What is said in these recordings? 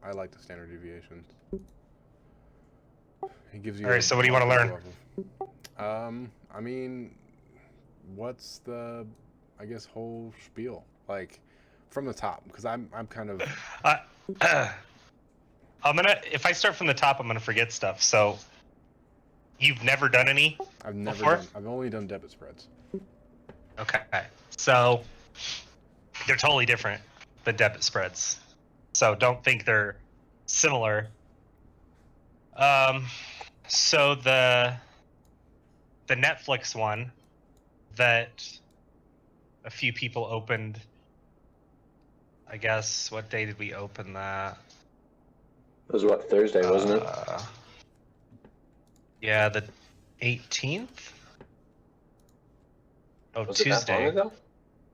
I like the standard deviations. It gives you. All right, so what do you want to learn? I mean, what's the, I guess, whole spiel like from the top? Because I'm kind of. If I start from the top, I'm gonna forget stuff. So, you've never done any? I've only done debit spreads. Okay, so they're totally different than debit spreads. So don't think they're similar. So the Netflix one that a few people opened. I guess, what day did we open that? It was what, Thursday, wasn't it? Yeah, the 18th? Oh, Was Tuesday. it that long ago?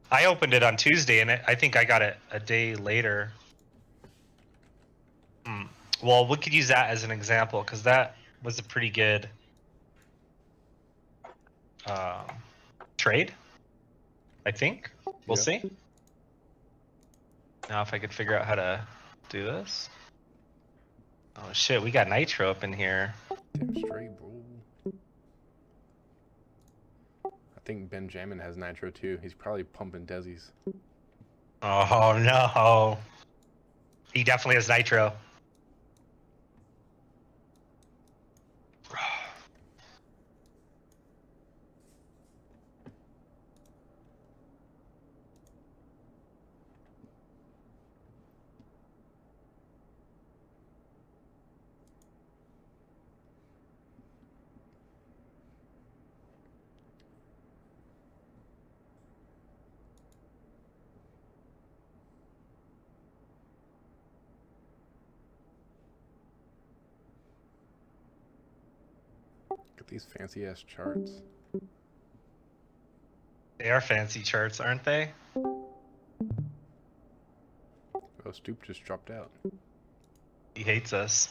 I opened it on Tuesday, and I think I got it a day later. Well, we could use that as an example, because that was a pretty good trade, I think. We'll see. Now, if I could figure out how to do this. Oh, shit, we got Nitro up in here. Damn straight, bro. I think Benjamin has Nitro too. He's probably pumping Desi's. Oh, no. He definitely has Nitro. Get these fancy ass charts. They are fancy charts, aren't they? Oh, Stoop just dropped out. He hates us.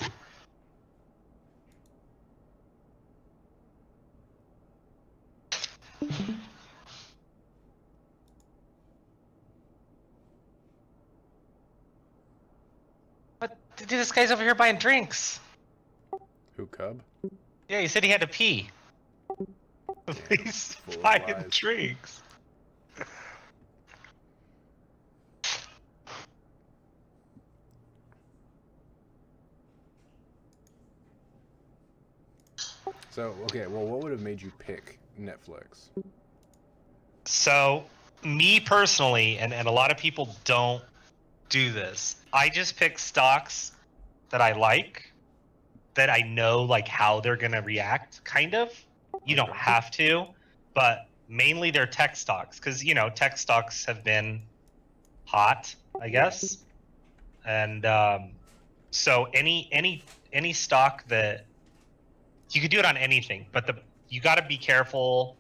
What? Dude, this guy's over here buying drinks. Who, Cub? Yeah, he said he had to pee. He's buying drinks. So, okay, well, what would have made you pick Netflix? So, me personally, and a lot of people don't do this, I just pick stocks that I like, that I know like how they're gonna react, kind of. You don't have to, but mainly they're tech stocks, because tech stocks have been hot, I guess. And so any stock that you could do it on anything, but you got to be careful.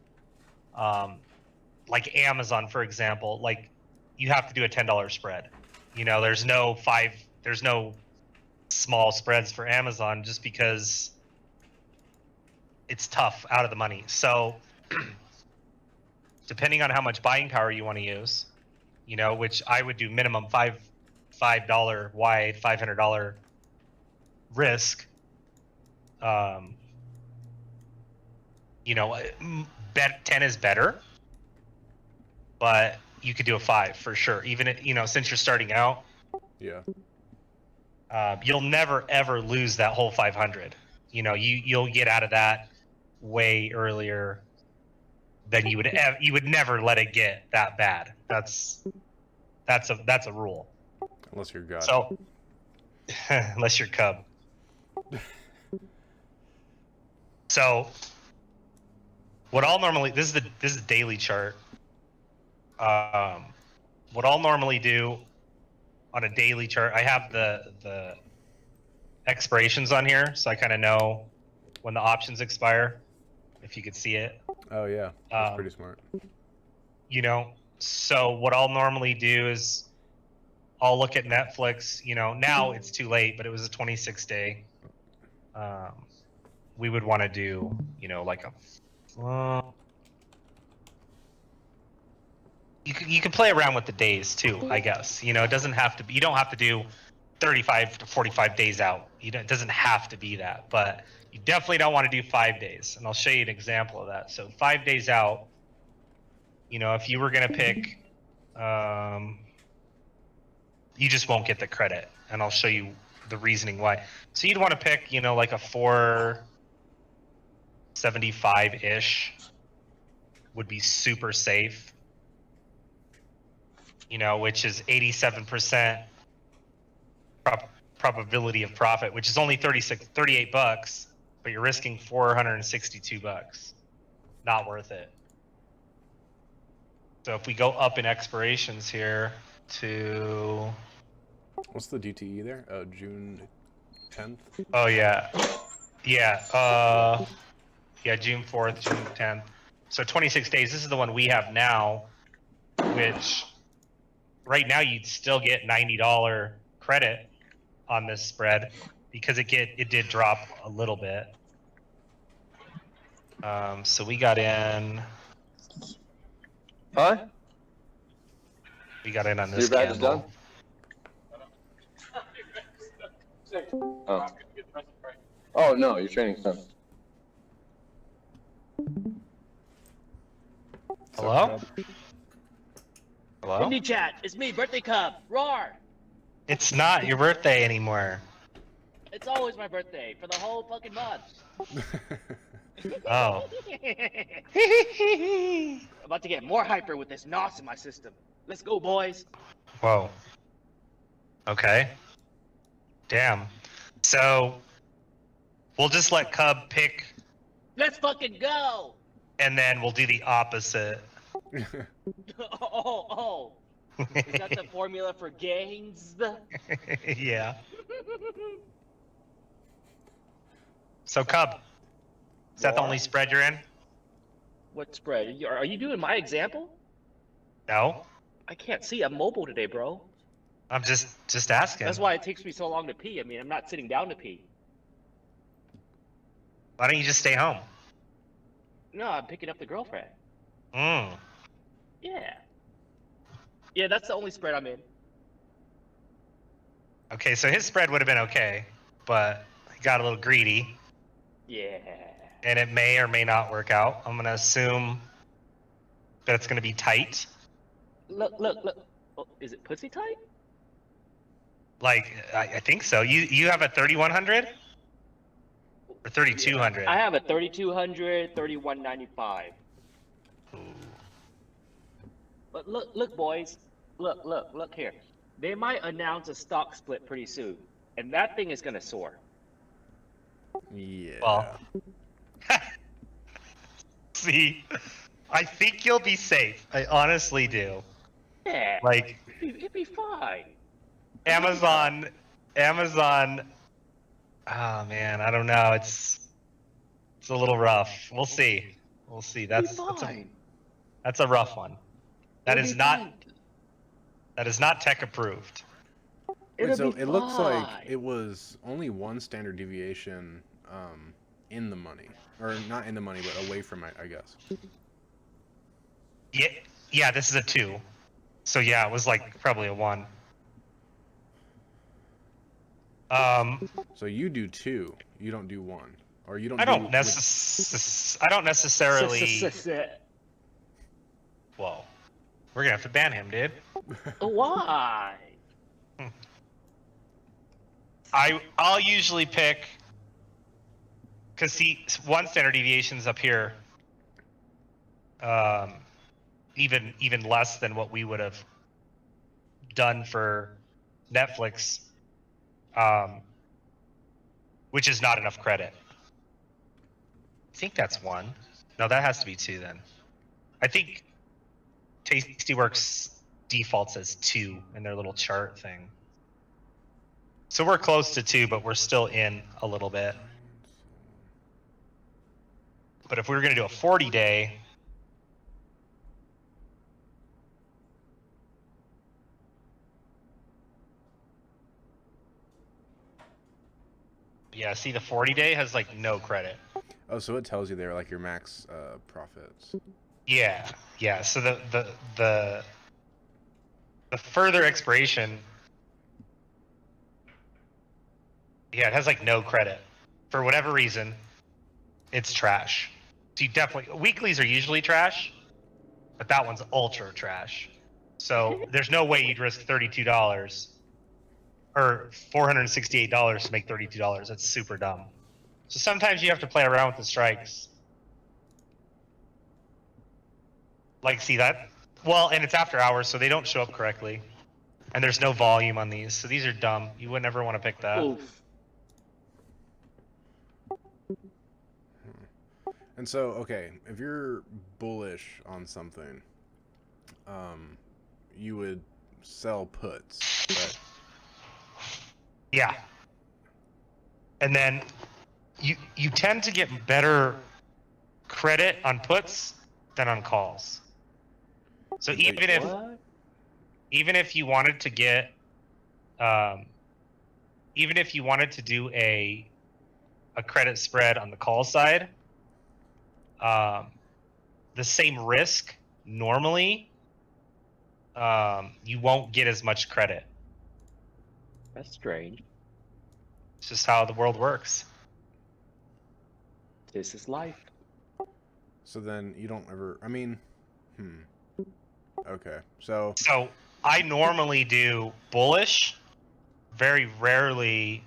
Like Amazon, for example, like you have to do a $10 spread. There's no small spreads for Amazon, just because it's tough out of the money. So depending on how much buying power you want to use, which I would do minimum $5 wide, $500 risk. 10 is better, but you could do a 5 for sure. Even since you're starting out, yeah, you'll never ever lose that whole 500. You'll get out of that way earlier than you would. You would never let it get that bad. That's a rule. Unless you're God. So, unless you're Cub. So, what I'll normally this is a daily chart. What I'll normally do on a daily chart, I have the expirations on here, so I kind of know when the options expire. If you could see it. Oh yeah, that's pretty smart. So what I'll normally do is I'll look at Netflix. Now it's too late, but it was a 26-day. We would want to do, like a. You can play around with the days too, I guess. It doesn't have to be. You don't have to do 35 to 45 days out. It doesn't have to be that, but you definitely don't want to do 5 days. And I'll show you an example of that. So 5 days out, if you were going to pick, you just won't get the credit. And I'll show you the reasoning why. So you'd want to pick, like a 475-ish would be super safe, which is 87% probability of profit, which is only $38, but you're risking $462. Not worth it. So if we go up in expirations here to... What's the DTE there? June 10th? Oh, yeah. Yeah, June 4th, June 10th. So 26 days. This is the one we have now, which right now you'd still get $90 credit on this spread because it did drop a little bit. So we got in. Huh? We got in on this Your badge is done? candle. Oh no, your training's done. Hello? Hello? Indie chat, it's me, Birthday Cub. Roar! It's not your birthday anymore. It's always my birthday for the whole fucking month. Oh. I'm about to get more hyper with this NOS in my system. Let's go, boys. Whoa. Okay. Damn. So we'll just let Cub pick, Let's fucking go! and then we'll do the opposite. Oh. Is that the formula for gains? Yeah. So Cub, is that the only spread you're in? What spread? Are you doing my example? No. I can't see. I'm mobile today, bro. I'm just asking. That's why it takes me so long to pee. I mean, I'm not sitting down to pee. Why don't you just stay home? No, I'm picking up the girlfriend. Mm. Yeah. Yeah, that's the only spread I'm in. Okay, so his spread would have been okay, but he got a little greedy, Yeah. and it may or may not work out. I'm gonna assume that it's gonna be tight. Look. Oh, is it pussy tight? Like I think so. You have a 3100 or 3200? I have a 3200, 3195. But look, boys. Look here. They might announce a stock split pretty soon, and that thing is gonna soar. Yeah. Well, see, I think you'll be safe. I honestly do. Yeah. Like it'd be fine. Amazon. Oh man, I don't know. It's a little rough. We'll see. That's a rough one. That is not tech approved. Wait, so it looks like it was only one standard deviation in the money, or not in the money, but away from it, I guess. Yeah. This is a 2. So yeah, it was like probably a 1. So you do 2, you don't do 1, or you don't. I don't necessarily. Whoa, we're gonna have to ban him, dude. Why? I'll usually pick, because see, 1 standard deviation's up here. Even less than what we would have done for Netflix, which is not enough credit. I think that's 1. No, that has to be 2 then. I think Tastyworks defaults as 2 in their little chart thing. So we're close to 2, but we're still in a little bit. But if we were going to do a 40-day, yeah, see, the 40-day has like no credit. Oh, so it tells you there like your max profits. Yeah. So the further expiration Yeah, it has like no credit. For whatever reason, it's trash. So you definitely weeklies are usually trash, but that one's ultra trash. So there's no way you'd risk $32 or $468 to make $32. That's super dumb. So sometimes you have to play around with the strikes. Like, see that? Well, and it's after hours, so they don't show up correctly. And there's no volume on these, so these are dumb. You would never want to pick that. Oof. And so, okay, if you're bullish on something, you would sell puts, right? Yeah. And then you tend to get better credit on puts than on calls. So What? even if you wanted to get even if you wanted to do a credit spread on the call side, the same risk normally, you won't get as much credit. That's strange. It's just how the world works. This is life. So then you don't ever, I mean, okay, so I normally do bullish, very rarely.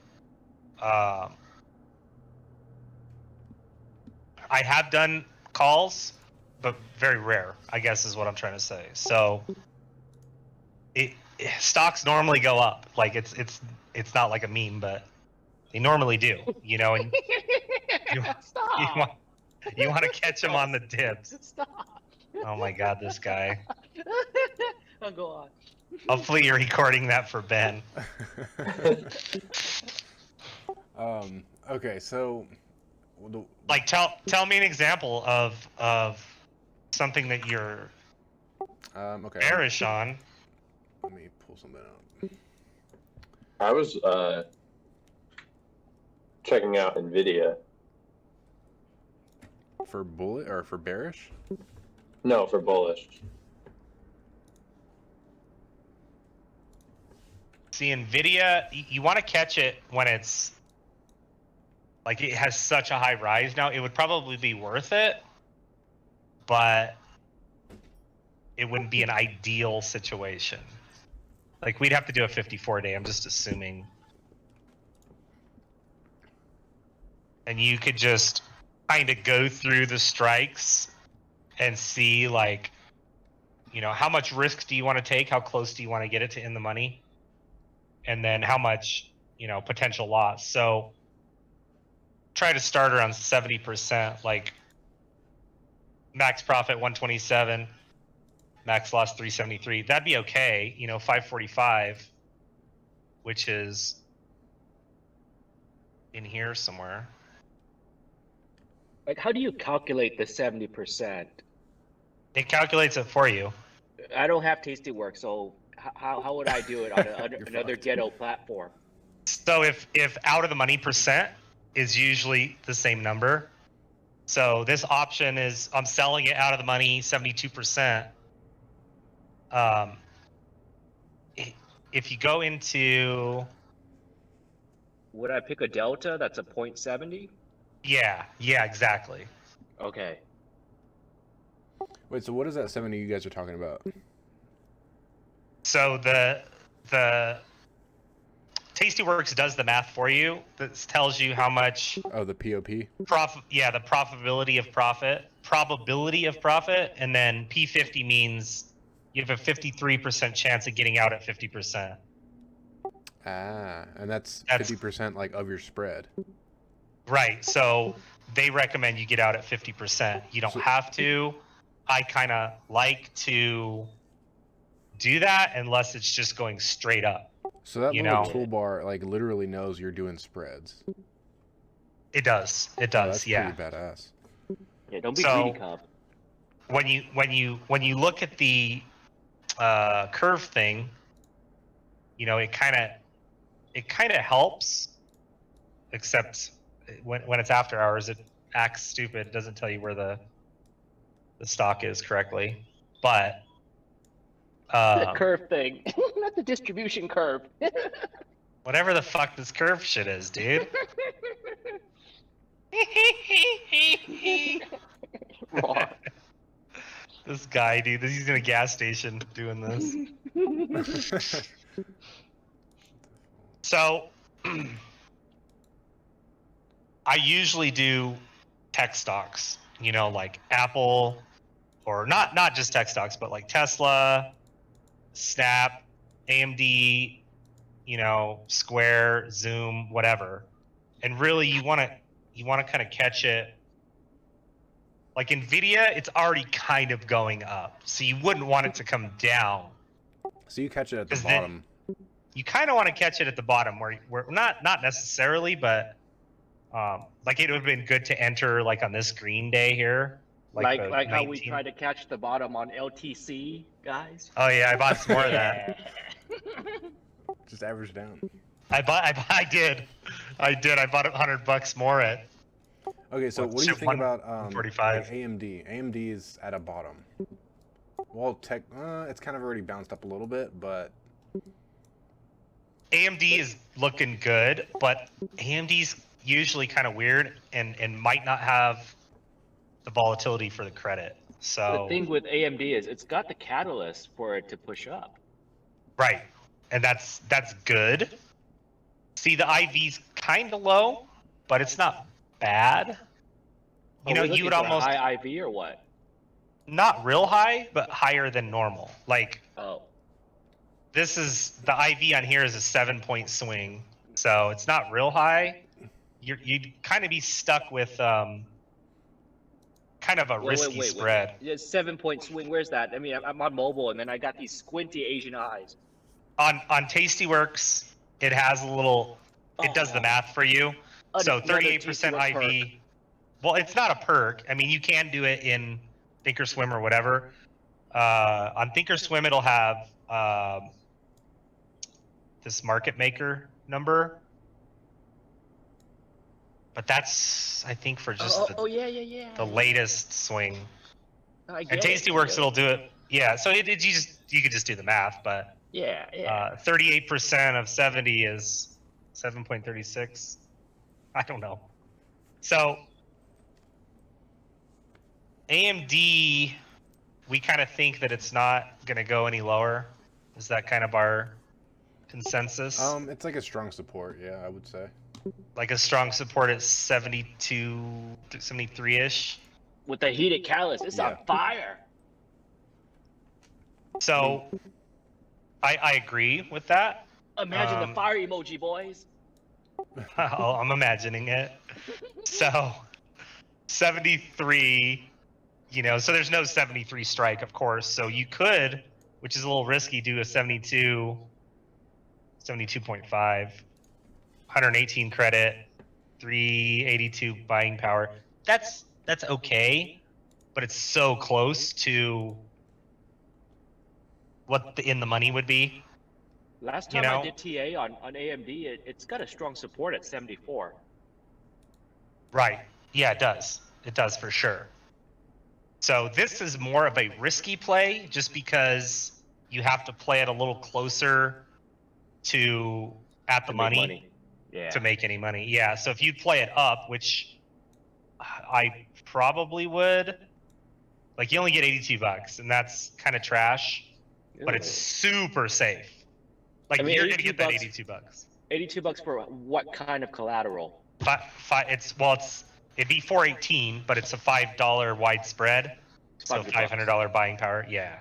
I have done calls, but very rare, I guess is what I'm trying to say. So stocks normally go up. Like it's not like a meme, but they normally do, you know, and Stop. you want to catch them on the dips. Stop. Oh my God, this guy. Oh, go on. Hopefully you're recording that for Ben. okay, so Like tell me an example of something that you're okay, bearish on. let me pull something up. I was checking out Nvidia. For bullet or for bearish? No, for bullish. See, Nvidia, you want to catch it when it's like it has such a high rise now. It would probably be worth it, but it wouldn't be an ideal situation. Like we'd have to do a 54-day. I'm just assuming. And you could just kind of go through the strikes and see, like, you know, how much risk do you want to take? How close do you want to get it to in the money? And then how much, you know, potential loss. So try to start around 70%, like max profit 127, max loss 373. That'd be okay. You know, 545, which is in here somewhere. Like, how do you calculate the 70%? It calculates it for you. I don't have Tasty Work, so how would I do it on another fucked. ghetto platform? So if out of the money percent is usually the same number. So this option is I'm selling it out of the money 72%. If you go into, Would I pick a delta that's a 0.70? yeah, exactly. Okay. Wait, so what is that 70 you guys are talking about? So the Tastyworks does the math for you. That tells you how much Oh, the POP? the probability of profit, and then P50 means you have a 53% chance of getting out at 50%. Ah, and that's 50% like of your spread. Right. So they recommend you get out at 50%. You don't have to. I kind of like to do that unless it's just going straight up. So that You little know. toolbar like literally knows you're doing spreads. It does. It Oh, does. that's Yeah. pretty badass. Yeah, don't be So- greedy, Cub. When you look at the curve thing, you know, it kind of helps, except when it's after hours, it acts stupid. It doesn't tell you where the stock is correctly. But The curve thing, not the distribution curve. Whatever the fuck this curve shit is, dude. Wrong. This guy, dude, he's in a gas station doing this. So, I usually do tech stocks, you know, like Apple, or not just tech stocks, but like Tesla, Snap, AMD, you know, Square, Zoom, whatever. And really, you want to kind of catch it. Like Nvidia, it's already kind of going up, so you wouldn't want it to come down. So you catch it at the 'Cause then- bottom. You kind of want to catch it at the bottom, where not necessarily, but like it would have been good to enter like on this green day here, Like the how we 19 tried to catch the bottom on LTC, guys. Oh yeah, I bought some more of that. Just average down. I did. I bought $100 more at. Okay, so What, what do you shit, think about 145? like AMD? AMD is at a bottom. Well, it's kind of already bounced up a little bit, but AMD is looking good, but AMD's usually kind of weird and might not have the volatility for the credit. So The thing with AMD is it's got the catalyst for it to push up. right, and that's good. See, the IV's kind of low, but it's not bad. You know, Are we you looking would for a almost high IV or what? not real high, but higher than normal. Like Oh, this is the IV on here is a 7-point swing, so it's not real high. You'd kind of be stuck with kind of a risky spread. Yeah, 7-point swing. Where's that? I mean, I'm on mobile, and then I got these squinty Asian eyes. On Tastyworks, it has a little. It does the Oh. math for you. So Another 38% Tastywork IV. Well, it's not a perk. I mean, you can do it in Thinkorswim or whatever. On Thinkorswim, it'll have this market maker number, but that's I think for just yeah. the latest swing. I And get it, I Tastyworks, get it'll do it. Yeah, so you could just do the math, but Yeah. 38% of 70 is 7.36. I don't know. So AMD, we kind of think that it's not going to go any lower. Is that kind of our consensus? it's like a strong support. Yeah, I would say. Like a strong support at 72, 73-ish. With the heated catalyst, it's on Yeah. fire. So I agree with that. Imagine the fire emoji, boys. I'm imagining it. So 73, you know, so there's no 73 strike, of course. So you could, which is a little risky, do a 72, 72.5, 118 credit, 382 buying power. That's okay, but it's so close to what the in the money would be. Last You time know? I did TA on AMD, it's got a strong support at 74. Right. Yeah, it does. It does for sure. So this is more of a risky play just because you have to play it a little closer to at the To make money Yeah. to make any money. Yeah. So if you play it up, which I probably would, like you only get $82, and that's kind of trash, but it's super safe. Like I mean, you're gonna get that $82 $82. $82 for what kind of collateral? It'd be 418, but it's a $5 wide spread, so $500. $500 buying power. Yeah.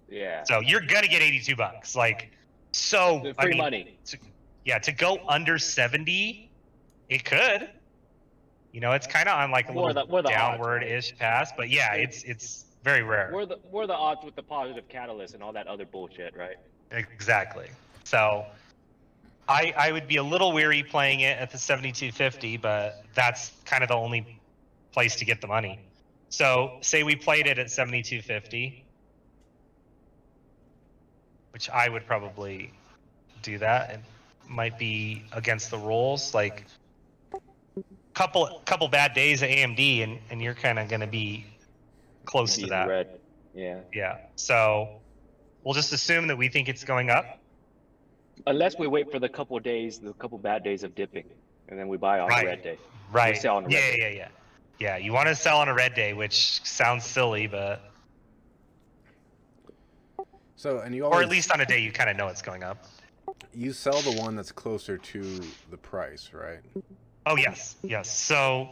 Yeah. So you're gonna get $82. Like, so Free I mean, money. to go under 70, it could. You know, it's kind of on like a What are little the odds, downward-ish pass, but yeah, it's very rare. What are the odds with the positive catalyst and all that other bullshit, right? Exactly. So I would be a little weary playing it at the 7250, but that's kind of the only place to get the money. So say we played it at 7250, which I would probably do that. It might be against the rules. Like couple bad days at AMD and you're kind of going to be close to Be in that. red. Yeah. Yeah. So we'll just assume that we think it's going up. Unless we wait for the couple bad days of dipping, and then we buy on a red day. Right. sell on a red yeah, day. yeah, yeah. Yeah, you want to sell on a red day, which sounds silly, but So, and you or always at least on a day you kind of know it's going up. you sell the one that's closer to the price, right? Oh yes, yes. So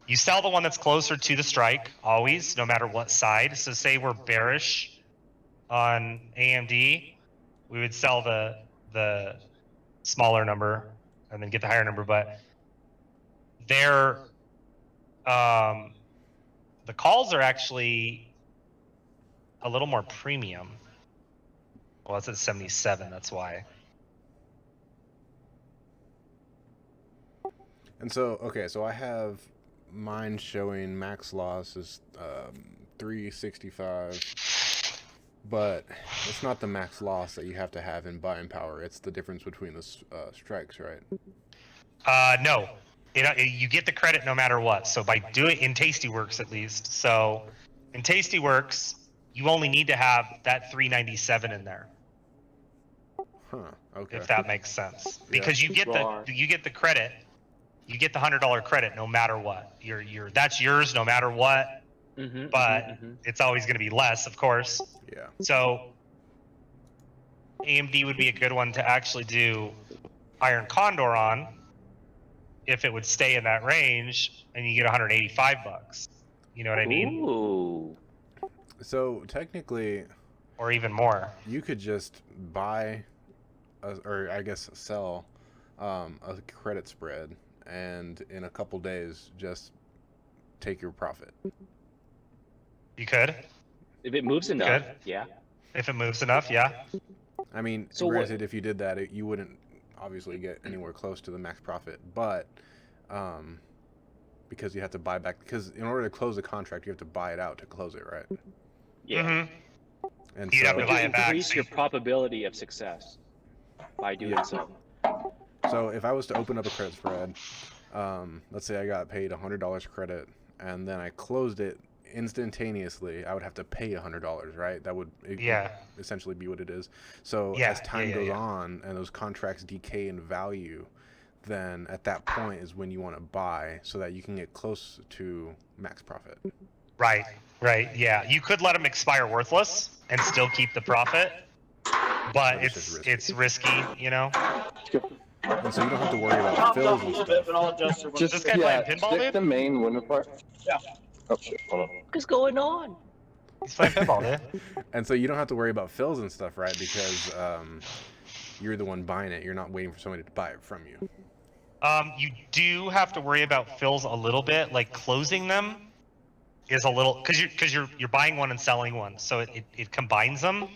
you sell the one that's closer to the strike always, no matter what side. So say we're bearish on AMD, we would sell the smaller number and then get the higher number. But they're the calls are actually a little more premium. Well, it's at 77. That's why. And so, okay, so I have mine showing max loss is 365, but it's not the max loss that you have to have in buying power. It's the difference between the strikes, right? No, you get the credit no matter what. So by doing in Tastyworks at least. So in Tastyworks, you only need to have that 397 in there. Huh. Okay. If that makes sense, Yeah. because you get the credit. You get the $100 credit no matter what. That's yours no matter what. But it's always going to be less, of course. Yeah. So AMD would be a good one to actually do Iron Condor on if it would stay in that range, and you get $185. You know what I mean? Ooh. So technically, or even more. You could just buy, or I guess sell, a credit spread, and in a couple days just take your profit. You could. If it moves enough, yeah. If it moves enough, yeah. I mean, So granted, if you did that, you wouldn't obviously get anywhere close to the max profit, but because you have to buy back, because in order to close a contract, you have to buy it out to close it, right? Yeah. Mm-hmm. And you so, have to buy it back. Increase your probability of success by doing so. So if I was to open up a credit spread, let's say I got paid $100 credit, and then I closed it instantaneously, I would have to pay $100, right? That would essentially be what it is. So as time goes on and those contracts decay in value, then at that point is when you want to buy so that you can get close to max profit. Right, yeah. You could let them expire worthless and still keep the profit, but it's risky, you know? And so you don't have to worry about fills and stuff. Just this guy playing pinball, stick dude? the main window part. Yeah. Oh shit, hold on. What's going on? He's playing pinball, dude. And so you don't have to worry about fills and stuff, right? Because you're the one buying it. You're not waiting for somebody to buy it from you. You do have to worry about fills a little bit, like closing them is a little, because you're buying one and selling one, so it combines them,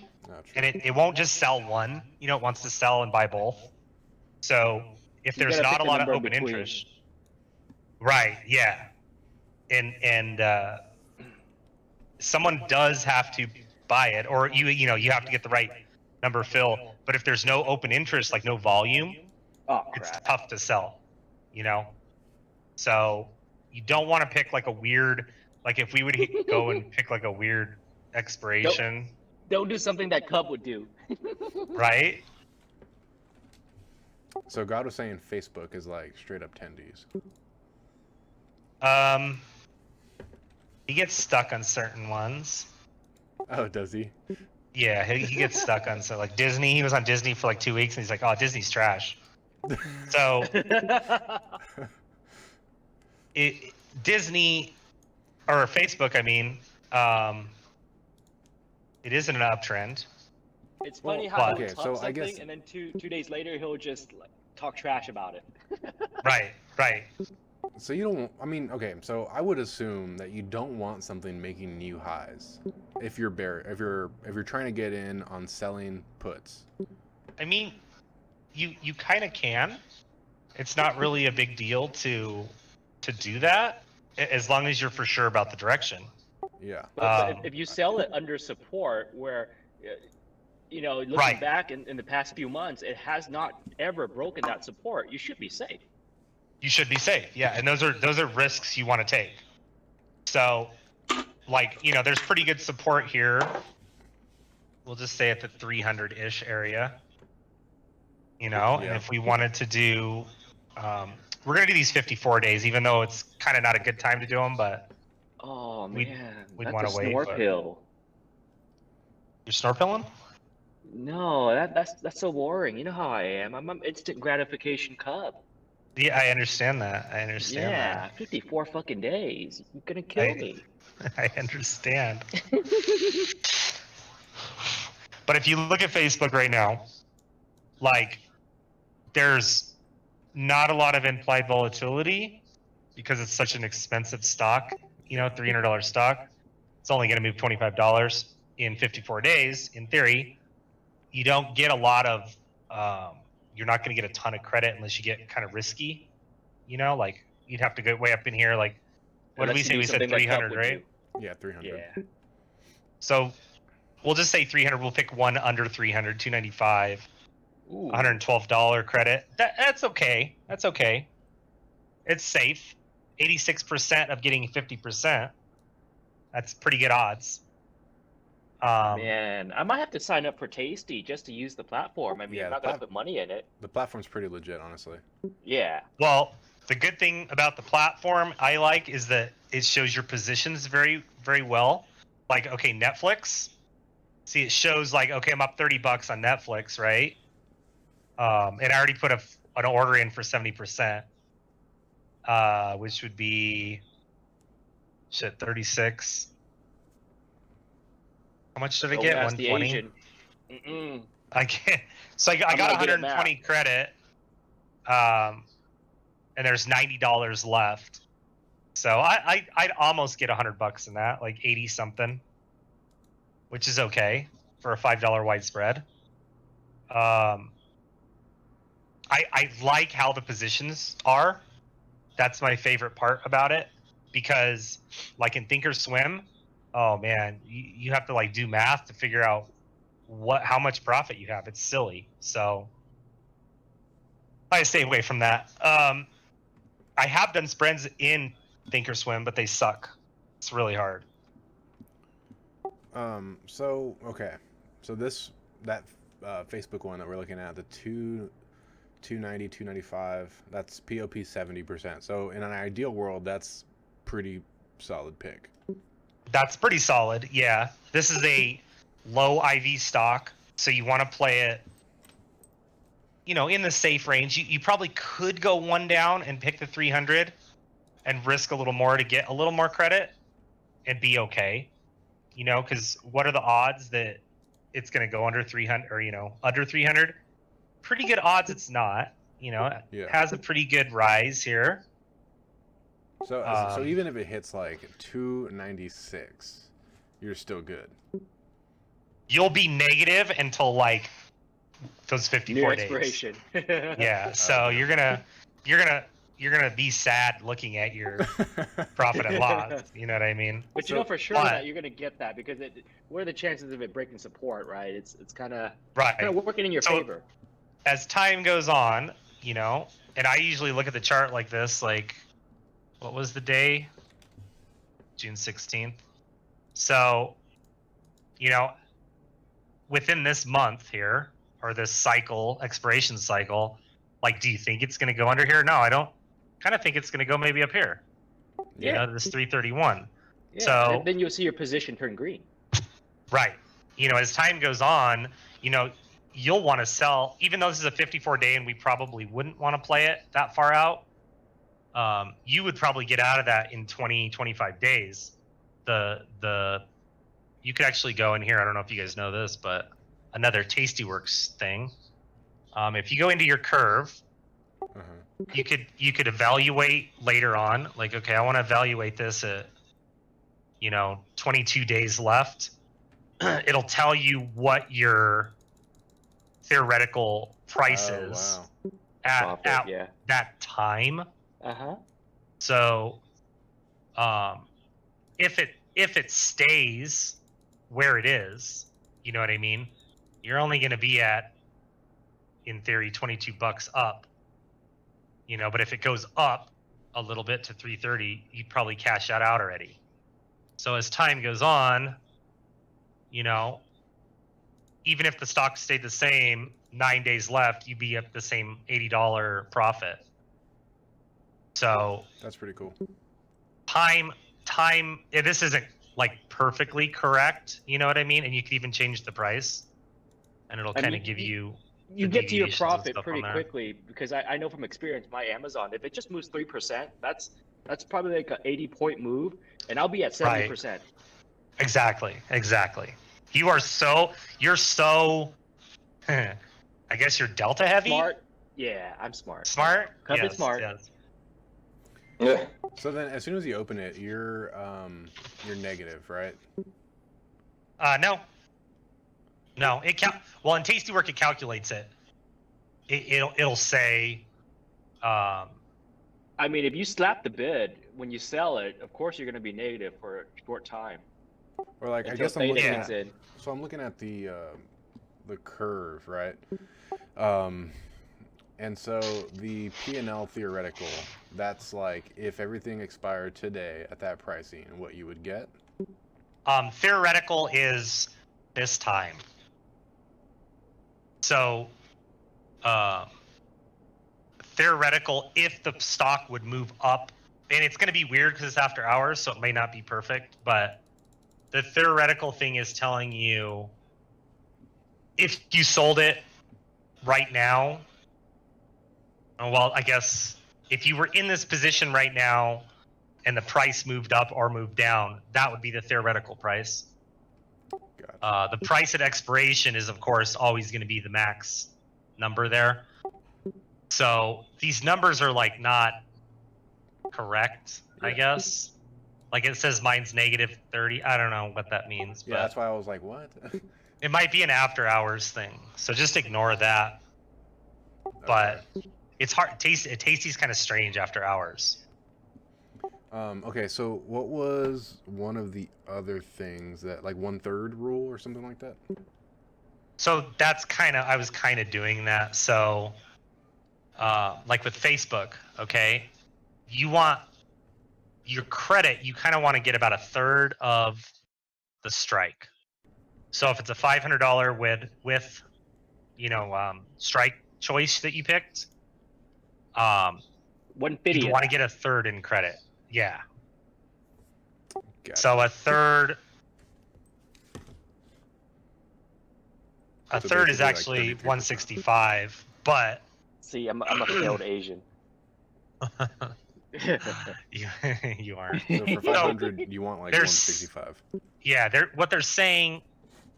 and it won't just sell one. You know, it wants to sell and buy both. So if there's not a lot of open interest, right? Yeah, and someone does have to buy it, or you have to get the right number fill. But if there's no open interest, like no volume, it's tough to sell, you know? So you don't want to pick like a weird, like if we would go and pick like a weird expiration. Don't do something that Cub would do. Right? So God was saying Facebook is like straight up tendies. He gets stuck on certain ones. Oh, does he? Yeah, he gets stuck on, so like Disney, he was on Disney for like 2 weeks and he's like, oh, Disney's trash. So Disney, or Facebook, I mean, it isn't an uptrend. It's funny how he'll okay, talk so something I guess... and then two days later he'll just like talk trash about it. Right. So you don't, I mean, okay, so I would assume that you don't want something making new highs if you're if you're trying to get in on selling puts. I mean, you kind of can. It's not really a big deal to do that as long as you're for sure about the direction. Yeah. But if you sell it under support, where looking back in the past few months, it has not ever broken that support, you should be safe. You should be safe, yeah, and those are risks you want to take. So, like, there's pretty good support here. We'll just say at the 300-ish area. you know, and Yeah. if we wanted to do, we're going to do these 54 days, even though it's kind of not a good time to do them, but Oh man, we'd that's want a to wait. snore But pill. you're snorkeling? No, that's so boring. You know how I am. I'm an instant gratification cub. Yeah, I understand that. I understand Yeah, that. 54 fucking days. You're gonna kill I me. I understand. But if you look at Facebook right now, like there's not a lot of implied volatility because it's such an expensive stock, you know, $300 stock. It's only going to move $25 in 54 days. In theory, you don't get a lot of, you're not going to get a ton of credit unless you get kind of risky, you know, like you'd have to go way up in here. Like, what did we Unless you say? do We said something like Cup 300, would right? do. Yeah, 300. Yeah. So we'll just say 300. We'll pick one under 300, 295, Ooh. $112 credit. That's okay. That's okay. It's safe. 86% of getting 50%. That's pretty good odds. Man, I might have to sign up for Tasty just to use the platform. I mean, Yeah, I'm not gonna put money in it. The platform's pretty legit, honestly. Yeah. Well, the good thing about the platform I like is that it shows your positions very, very well. Like, okay, Netflix. See, it shows like, okay, I'm up $30 on Netflix, right? And I already put an order in for 70%, which would be 36. How much did I Don't get? ask the 120. Asian. Mm-mm. I can't. So I got not good at 120 credit, and there's $90 left. So I'd almost get $100 in that, like 80 something, which is okay for a $5 widespread. I like how the positions are. That's my favorite part about it, because like in Thinkorswim, oh man, you have to like do math to figure out how much profit you have. It's silly. So I stay away from that. I have done spreads in Thinkorswim, but they suck. It's really hard. So okay, so that Facebook one that we're looking at, the 290, 295, that's POP 70%. So in an ideal world, that's pretty solid pick. That's pretty solid. Yeah, this is a low IV stock, so you want to play it, you know, in the safe range. You probably could go one down and pick the 300 and risk a little more to get a little more credit and be okay. You know, because what are the odds that it's going to go under 300 or, you know, under 300? Pretty good odds it's not. You know, it has a pretty good rise here. So even if it hits like 296, you're still good. You'll be negative until like those 54 Near days. expiration. Yeah, so you're gonna be sad looking at your profit and loss. You know what I mean? But you know for sure that you're gonna get that, because what are the chances of it breaking support, right? It's kind of working in your favor. As time goes on, you know, and I usually look at the chart like this, like, what was the day? June 16th. So, you know, within this month here, or this cycle, expiration cycle, like, do you think it's going to go under here? No, I don't. Kind of think it's going to go maybe up here. Yeah. You know, this 331. Yeah. So then you'll see your position turn green. Right. You know, as time goes on, you know, you'll want to sell, even though this is a 54-day and we probably wouldn't want to play it that far out. You would probably get out of that in 20, 25 days. You could actually go in here. I don't know if you guys know this, but another Tastyworks thing. If you go into your curve, you could evaluate later on. Like, okay, I want to evaluate this at, you know, 22 days left. It'll tell you what your theoretical price is at that time. So, if it stays where it is, you know what I mean? You're only going to be at, in theory, $22 up. You know, but if it goes up a little bit to 330, you'd probably cash that out already. So as time goes on, you know, even if the stock stayed the same, 9 days left, you'd be at the same $80 profit. So That's pretty cool. time. This isn't like perfectly correct. You know what I mean? And you can even change the price, and it'll kind of give you. You the get to your deviations and profit stuff pretty on there. quickly because I know from experience, my Amazon, if it just moves 3%, that's probably like an 80-point move, and I'll be at 70%. Exactly. You're so I guess you're delta heavy. Smart. Yeah, I'm smart. Smart. Covered Yes, smart. yes. Yeah. So then, as soon as you open it, you're negative, right? No. It well, in Tasty Work it calculates it. It'll say. I mean, if you slap the bid when you sell it, of course you're going to be negative for a short time. Or like, I Until guess I'm looking theta at. kicks in. So I'm looking at the curve, right? And so the P&L theoretical, that's like if everything expired today at that pricing, what you would get. Theoretical is this time. So, theoretical if the stock would move up, and it's going to be weird because it's after hours, so it may not be perfect, but the theoretical thing is telling you if you sold it right now, well, I guess if you were in this position right now and the price moved up or moved down, that would be the theoretical price. Gotcha. The price at expiration is, of course, always going to be the max number there. So these numbers are like not correct, I guess. Like it says mine's negative 30. I don't know what that means. Yeah, but that's why I was like, what? it might be an after hours thing. So just ignore that. But it's hard. Tasty's kind of strange after hours. Okay, so what was one of the other things that, like 1/3 rule or something like that? So that's I was kind of doing that. So, like with Facebook, okay, you want your credit, you kind of want to get about 1/3 of the strike. So if it's a $500 with strike choice that you picked, 150. you want to get 1/3 in credit. Yeah. Gotcha. So a third is basically, like, actually 33%. 165, but See, I'm a failed Asian. you aren't. So for 500, you want like There's- 165. Yeah, what they're saying,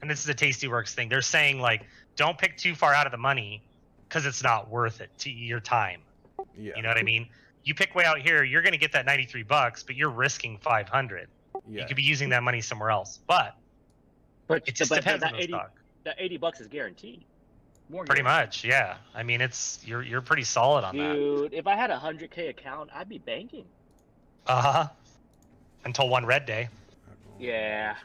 and this is a Tasty Works thing. They're saying like, don't pick too far out of the money because it's not worth it to your time. Yeah. You know what I mean? You pick way out here, you're going to get that $93, but you're risking 500. Yeah. You could be using that money somewhere else, but it just depends on the stock. That $80 is guaranteed. More Pretty guaranteed. much, yeah. I mean, you're pretty solid on that. Dude, if I had a 100K account, I'd be banking. Until one red day. Yeah.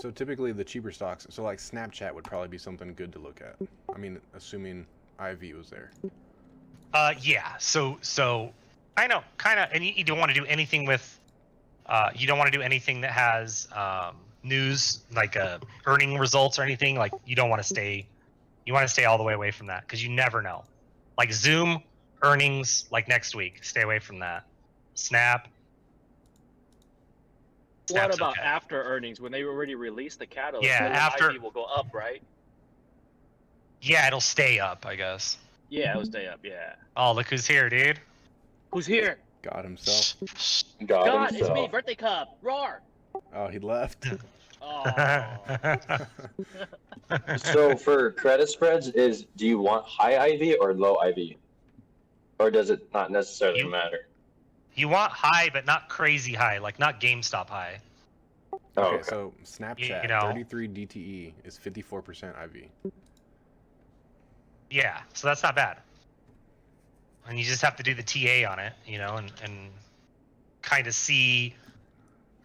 So typically the cheaper stocks, so like Snapchat would probably be something good to look at. I mean, assuming IV was there. Yeah. So I know, kind of, and you don't want to do anything with. You don't want to do anything that has news like earning results or anything. Like you don't want to stay. You want to stay all the way away from that because you never know. Like Zoom earnings, like next week, stay away from that. Snap. What Snap's about okay. after earnings when they already released the catalyst? Yeah, then after- IV will go up, right? Yeah, it'll stay up, I guess. Yeah, it'll stay up. Yeah. Oh, look who's here, dude. Who's here? God himself. God God, it's himself. me, birthday cup. Roar. Oh, he left. Oh. So for credit spreads, do you want high IV or low IV? Or does it not necessarily matter? You want high, but not crazy high, like not GameStop high. Oh, Okay, okay. so Snapchat, You know. 33 DTE is 54% IV. Yeah, so that's not bad. And you just have to do the TA on it, and kind of see,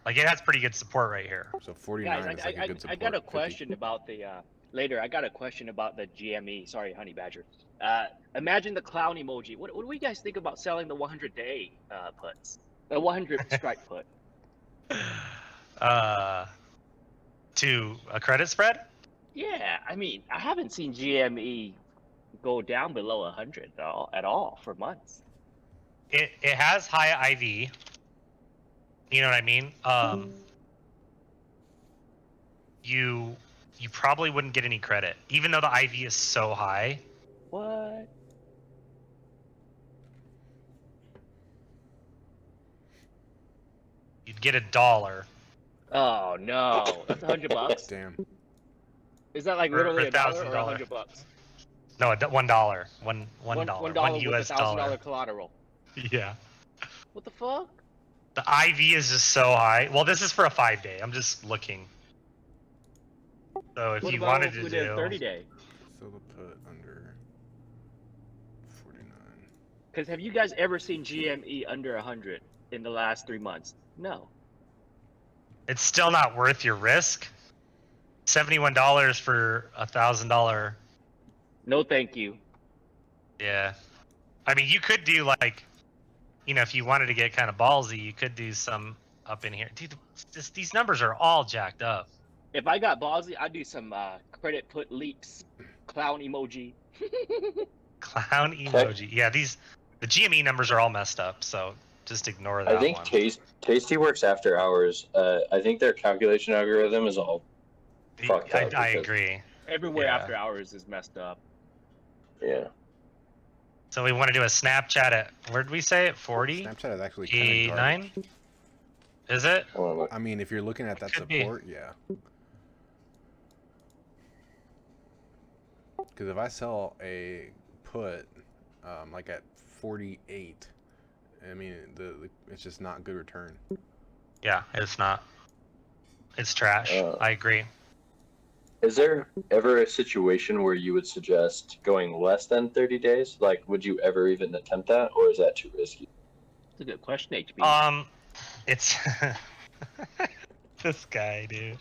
like it has pretty good support right here. So 49 Guys, is like a good support. I got a 50. question about the later. I got a question about the GME. Sorry, Honey Badger. Imagine the clown emoji. What do you guys think about selling the 100-day puts? The 100 strike put. To a credit spread? Yeah, I mean, I haven't seen GME go down below 100 at all for months. It has high IV. You know what I mean? You probably wouldn't get any credit, even though the IV is so high. What? You'd get $1. Oh no, that's $100. Damn. Is that like For literally $1 or $1,000. $100? No, $1. $1. $1 with US dollar. $1,000 collateral. Yeah. What the fuck? The IV is just so high. Well, this is for a 5-day. I'm just looking. So if What you about wanted if to we did do a 30-day? So we'll put under 49. Because have you guys ever seen GME under 100 in the last 3 months? No. it's still not worth your risk. $71 for $1,000. No, thank you. Yeah. I mean, you could do like, if you wanted to get kind of ballsy, you could do some up in here. Dude, these numbers are all jacked up. If I got ballsy, I'd do some credit put leaks, clown emoji. Clown emoji. Yeah, the GME numbers are all messed up, so just ignore that I think one. Tasty works after hours. I think their calculation algorithm is all fucked up. I agree. Everywhere Yeah. after hours is messed up. Yeah. So we want to do a Snapchat at, where did we say it? 40? Snapchat is actually kind of garbage. 9? Is it? I mean, if you're looking at that Could be. support, yeah. Because if I sell a put, like at 48, I mean, it's just not good return. Yeah, it's not. It's trash. I agree. Is there ever a situation where you would suggest going less than 30 days? Like, would you ever even attempt that, or is that too risky? That's a good question, HB. It's this guy, dude.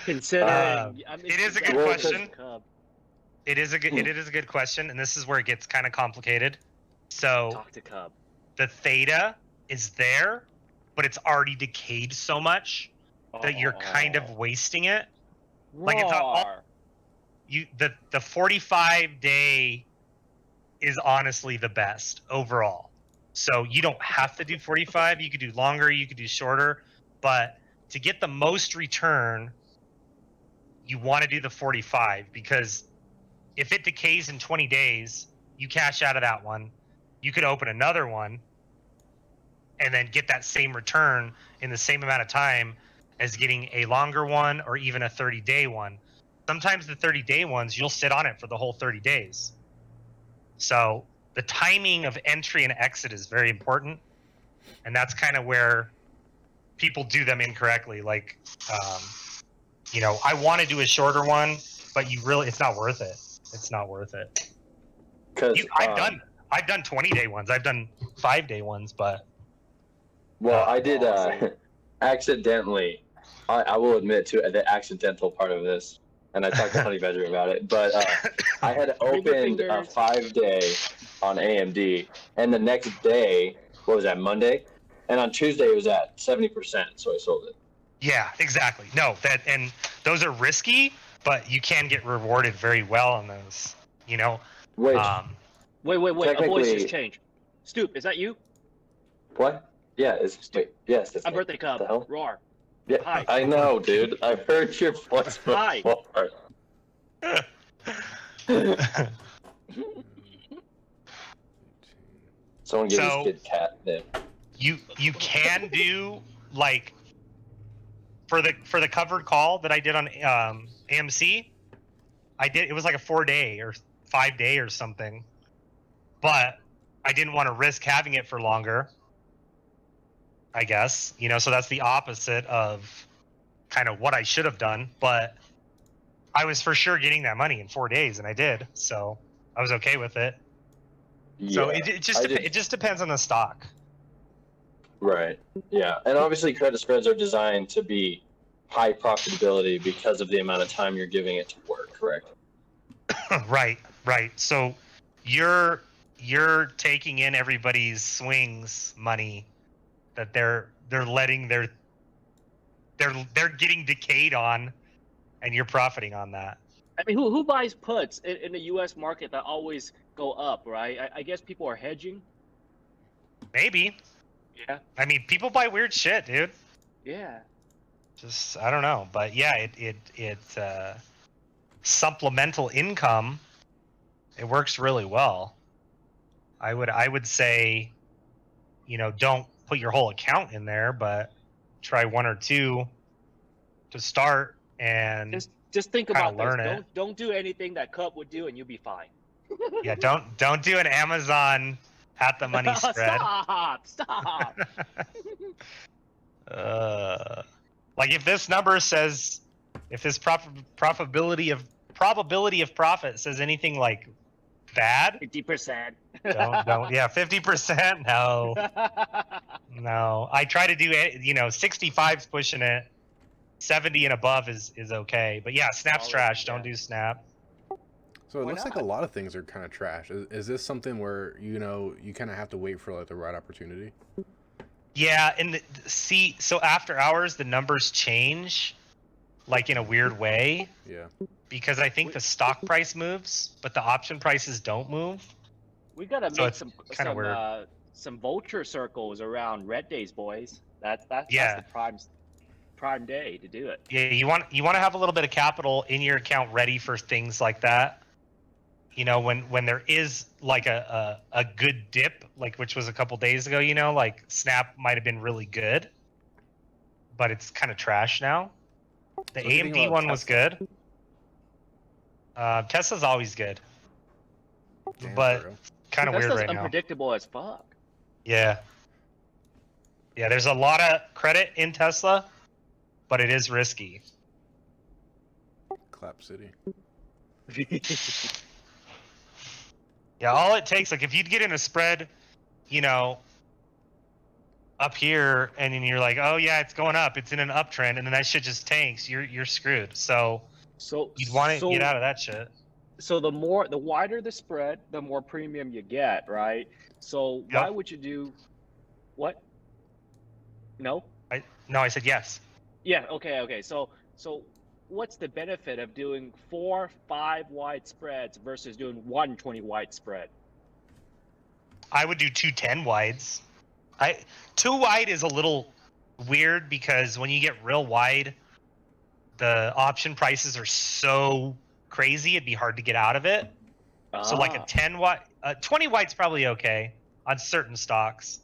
Considering, it is a good question. It is a good question, and this is where it gets kind of complicated. So Talk to Cub. the theta is there, but it's already decayed so much that you're kind of wasting it. Like it's not the 45-day is honestly the best overall. So you don't have to do 45. You could do longer. You could do shorter. But to get the most return, you want to do the 45 because if it decays in 20 days, you cash out of that one. You could open another one and then get that same return in the same amount of time as getting a longer one or even a 30-day one. Sometimes the 30-day ones, you'll sit on it for the whole 30 days. So the timing of entry and exit is very important. And that's kind of where people do them incorrectly. Like, I want to do a shorter one, but it's not worth it. It's not worth it. Because I've done 20-day ones. I've done 5-day ones, but. Well, I did accidentally. I will admit to the accidental part of this, and I talked to Honey Badger about it. But I had opened a 5-day on AMD, and the next day, what was that, Monday? And on Tuesday, it was at 70%, so I sold it. Yeah, exactly. No, and those are risky, but you can get rewarded very well on those. Wait. Wait. A voice just changed. Stoop, is that you? What? Yeah, yes. A birthday Cub. Roar. Yeah, Hi. I know, dude. I've heard your voice before. Hi. Someone give this kid catnip. You can do like for the covered call that I did on AMC. It was like a 4-day or 5-day or something, but I didn't want to risk having it for longer. I guess, so that's the opposite of kind of what I should have done, but I was for sure getting that money in 4 days and I did. So I was okay with it. Yeah, so it just depends on the stock. Right. Yeah. And obviously credit spreads are designed to be high profitability because of the amount of time you're giving it to work, correct? Right. So you're taking in everybody's swings money that they're letting they're getting decayed on and you're profiting on that. I mean, who buys puts in the U.S. market that always go up, right? I guess people are hedging. Maybe. Yeah. I mean, people buy weird shit, dude. Yeah. Just I don't know, but yeah, it supplemental income. It works really well. I would say, don't put your whole account in there, but try one or two to start and just think about this. learn it. Don't do anything that Cup would do, and you'll be fine. Yeah, don't do an Amazon at the money spread. Stop. Like if this number says, if this probability of profit says anything like bad, 50%. don't. Yeah, 50%. No. I try to do it. 65's pushing it. 70 and above is okay. But yeah, Snap's trash. Don't do Snap. So it looks like a lot of things are kind of trash. Is this something where you kind of have to wait for like the right opportunity? Yeah, and so after hours the numbers change, like in a weird way. Yeah. Because I think the stock price moves, but the option prices don't move. We gotta make some vulture circles around red days, boys. That's the prime day to do it. Yeah, you want to have a little bit of capital in your account ready for things like that. When there is like a good dip, like which was a couple days ago, like Snap might have been really good, but it's kind of trash now. The AMD one was good. Tesla's always good. Damn, but kind of weird right now. Tesla's unpredictable as fuck. Yeah. Yeah, there's a lot of credit in Tesla, but it is risky. Clap City. Yeah, all it takes, like if you'd get in a spread, up here, and then you're like, oh yeah, it's going up, it's in an uptrend, and then that shit just tanks, you're screwed. So you'd want to get out of that shit. So the wider the spread, the more premium you get, right? So why would you do what? No? I said yes. Yeah, okay. So what's the benefit of doing 4, 5 wide spreads versus doing 1 20 wide spread? I would do 2 10 wides. 2 wide is a little weird because when you get real wide, the option prices are so crazy, it'd be hard to get out of it. So like a 10 wide, 20 wide's probably okay on certain stocks,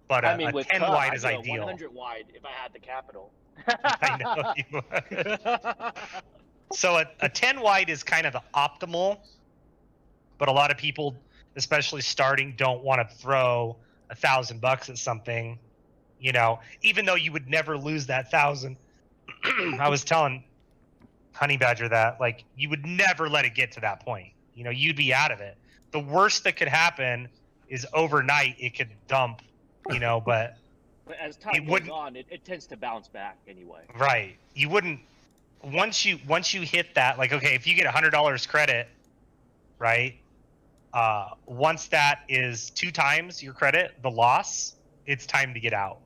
but a 10 wide is ideal. 100 wide if I had the capital. I know you would. So a 10 wide is kind of the optimal, but a lot of people, especially starting, don't want to throw $1,000 at something, even though you would never lose that 1,000. I was telling Honey Badger that, like, you would never let it get to that point. You'd be out of it. The worst that could happen is overnight it could dump, but as time goes on, it tends to bounce back anyway. Right. You wouldn't once you hit that, like, okay, if you get $100 credit, right? Once that is 2 times your credit, the loss, it's time to get out.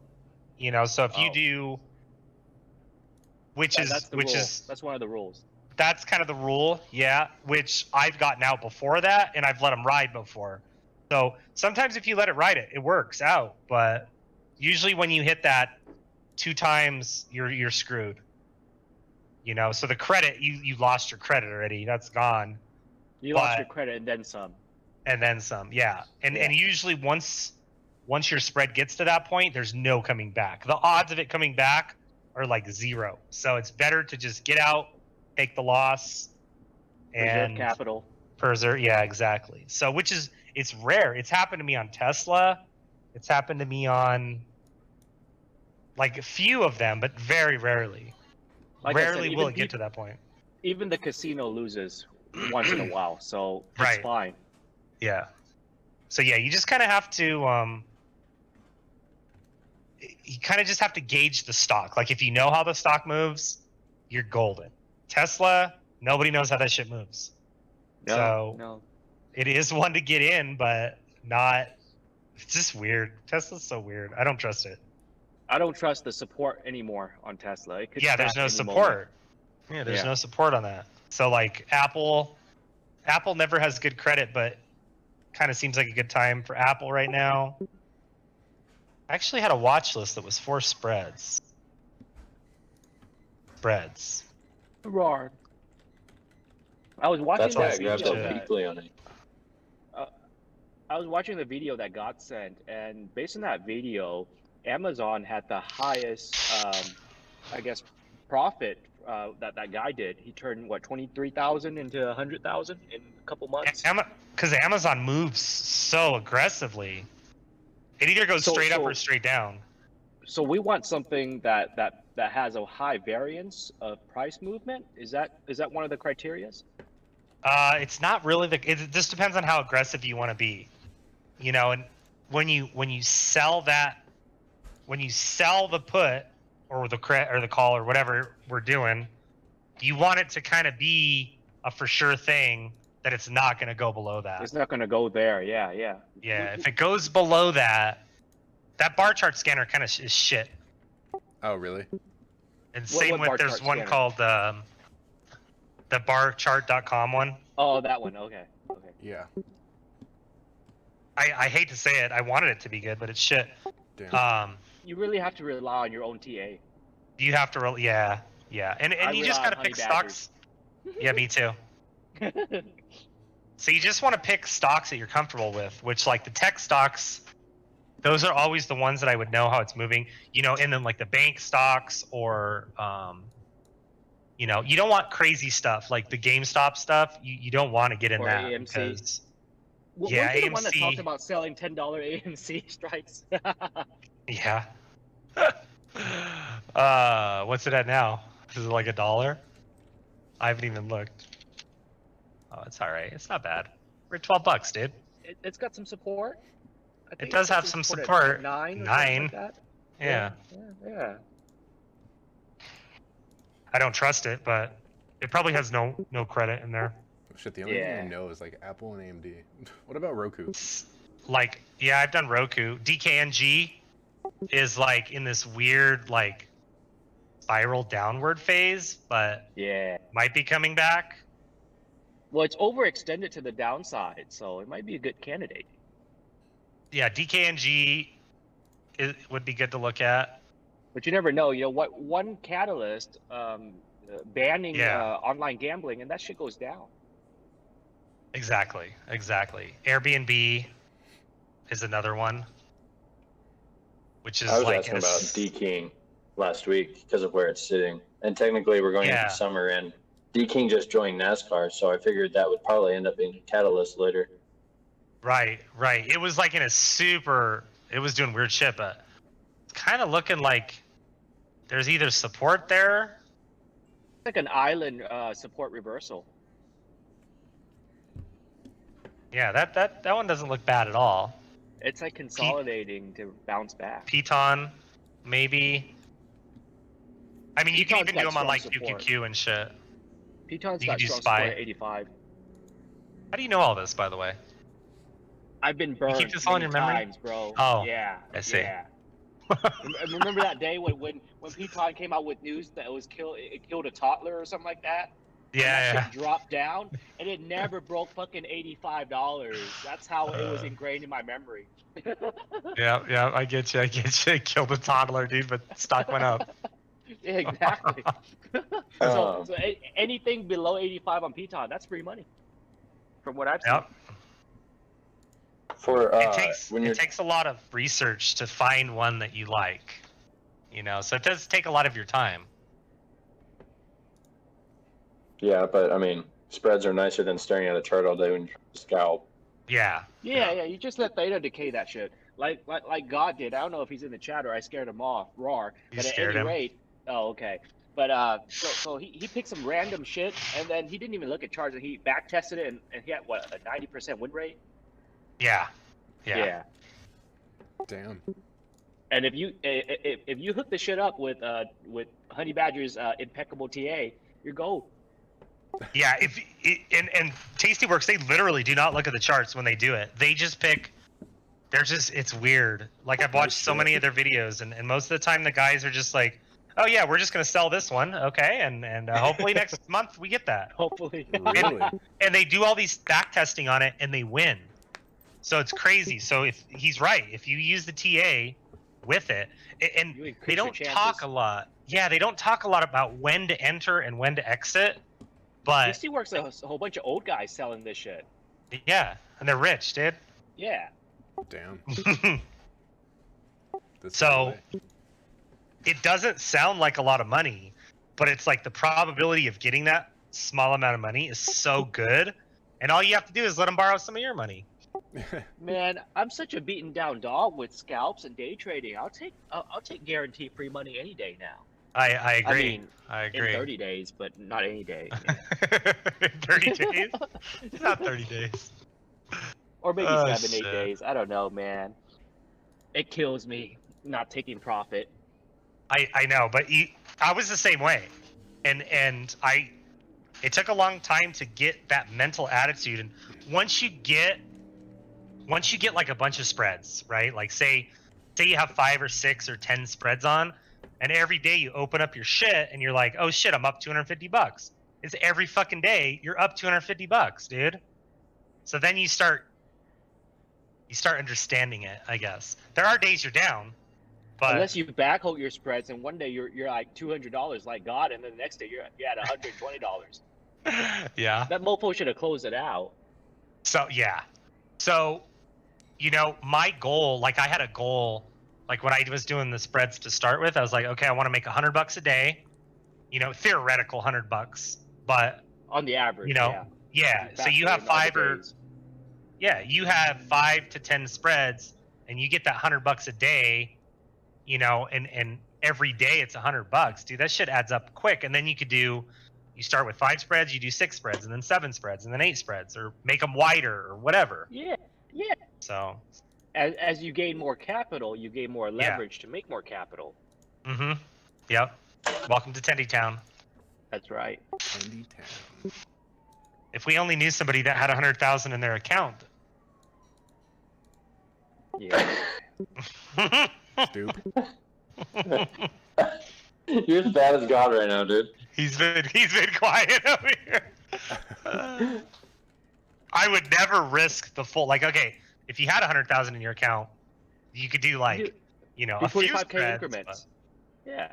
So if you do, that's one of the rules. That's kind of the rule, yeah. Which I've gotten out before that, and I've let them ride before. So sometimes if you let it ride, it works out. But usually when you hit that 2 times, you're screwed. So the credit, you lost your credit already. That's gone. You lost your credit and then some. And then some, yeah. And usually once your spread gets to that point, there's no coming back. The odds of it coming back are like 0. So it's better to just get out, take the loss, and preserve capital. Yeah, exactly. So it's rare. It's happened to me on Tesla. It's happened to me on like a few of them, but very rarely. Like rarely will it get to that point. Even the casino loses once in a while, so it's fine. Yeah. So yeah, you just kind of have to just have to gauge the stock. Like if you know how the stock moves, you're golden. Tesla, nobody knows how that shit moves. No. It is one to get in, but not. It's just weird. Tesla's so weird. I don't trust it. I don't trust the support anymore on Tesla. There's no support. Yeah, there's no support on that. So like Apple never has good credit, but kind of seems like a good time for Apple right now. I actually had a watch list that was for spreads. Roar. I was watching That's why I that grabbed video. the weekly on it. I was watching the video that got sent, and based on that video, Amazon had the highest, I guess, profit that guy did. He turned what 23,000 into 100,000 in a couple months. Because Amazon moves so aggressively, it either goes straight up or straight down. So we want something that has a high variance of price movement. Is that one of the criterias? It's not really it just depends on how aggressive you want to be, you know. And when you sell the put or the call or whatever we're doing, you want it to kind of be a for sure thing that it's not going to go below that. It's not going to go there. Yeah. Yeah, if it goes below that bar chart scanner kind of is shit. Oh, really? And same with there's one called the barchart.com one. Oh, that one. Okay. Yeah. I hate to say it. I wanted it to be good, but it's shit. Damn. You really have to rely on your own TA. You have to yeah. And you just got to pick stocks. Yeah, me too. So you just want to pick stocks that you're comfortable with, which like the tech stocks, those are always the ones that I would know how it's moving, you know, and then like the bank stocks or, you know, you don't want crazy stuff like the GameStop stuff. You don't want to get in or that AMC. because Weren't you the one that talked about selling $10 AMC strikes? Yeah. What's it at now? Is it like $1? I haven't even looked. Oh, it's all right. It's not bad. We're at $12, dude. It's got some support. I think it does have some support. 9. Like that. Yeah. Yeah. I don't trust it, but it probably has no credit in there. Shit, the only thing I know is like Apple and AMD. What about Roku? Like, yeah, I've done Roku. DKNG is like in this weird like spiral downward phase, but might be coming back. Well, it's overextended to the downside, so it might be a good candidate. Yeah, DKNG would be good to look at. But you never know. You know what? One catalyst banning online gambling, and that shit goes down. Exactly. Airbnb is another one, which is I was like asking about D-King last week because of where it's sitting, and technically we're going into summer, and D-King just joined NASCAR, so I figured that would probably end up being a catalyst later. Right. It was like in a it was doing weird shit, but it's kind of looking like there's either support there. It's like an island support reversal. Yeah, that one doesn't look bad at all. It's like consolidating to bounce back. Piton, maybe. I mean, you can even do them on like support. QQQ and shit. Piton's You got can do strong SPY. support at 85. How do you know all this, by the way? I've been burned keep this all in many your memory? times, bro. Oh, yeah. I see. Yeah. Remember that day when Piton came out with news that it killed a toddler or something like that? Yeah. That shit dropped down, and it never broke fucking $85. That's how it was ingrained in my memory. Yeah, I get you. It killed a toddler, dude, but stock went up. Yeah, exactly. So anything below 85 on Piton, that's free money. From what I've seen. Yep. It takes a lot of research to find one that you like, you know. So it does take a lot of your time. Yeah, but I mean, spreads are nicer than staring at a chart all day when you're trying to scalp. Yeah. You just let theta decay that shit, like God did. I don't know if he's in the chat or I scared him off. Roar. But at any rate, oh okay. But so he picked some random shit, and then he didn't even look at charts, and he back tested it, and he had what, a 90% win rate. Yeah. Damn. And if you hook the shit up with Honey Badger's impeccable TA, you're gold. Yeah, and Tastyworks, they literally do not look at the charts when they do it. They just pick. It's weird. Like I've watched so many of their videos, and most of the time the guys are just like, oh yeah, we're just gonna sell this one, okay, and hopefully next month we get that. Hopefully. Really? And they do all these back testing on it, and they win. So it's crazy. So if he's right, if you use the TA with it, and You increase they your don't chances. talk a lot. Yeah, they don't talk a lot about when to enter and when to exit. But DC Works a whole bunch of old guys selling this shit. yeah, and they're rich, dude. Yeah. Damn. That's So no way. it doesn't sound like a lot of money, but it's like the probability of getting that small amount of money is so good, and all you have to do is let them borrow some of your money. Man, I'm such a beaten down dog with scalps and day trading. I'll take guaranteed free money any day now. I agree. I mean, I in agree. 30 days, but not any day. 30 days? Not 30 days. Or maybe Oh, 7, 8 shit. days. I don't know, man. It kills me not taking profit. I know, but I was the same way, and it took a long time to get that mental attitude. And once you get like a bunch of spreads, right? Like say you have 5 or 6 or 10 spreads on, and every day you open up your shit and you're like, oh shit, I'm up $250. It's every fucking day you're up $250, dude. So then you start understanding it, I guess. There are days you're down, but Unless you backhold your spreads, and one day you're like $200 like God, and then the next day you're at $120. yeah. That mofo should have closed it out. So yeah. So, my goal, like I had a goal, like when I was doing the spreads to start with, I was like, okay, I want to make $100 a day, theoretical $100, but On the average, yeah. So you have you have 5 to 10 spreads, and you get that $100 a day, and every day it's $100, dude. That shit adds up quick. And then you start with 5 spreads, you do 6 spreads, and then 7 spreads, and then 8 spreads, or make them wider, or whatever. Yeah. So, as you gain more capital, you gain more leverage to make more capital. Yep. Welcome to Tendy Town. That's right. Tendy Town. If we only knew somebody that had 100,000 in their account. Yeah. Stoop. You're as bad as God right now, dude. He's been quiet over here. I would never risk the full. Like, okay, if you had 100,000 in your account, you could do a few 45K spreads, increments. Yeah.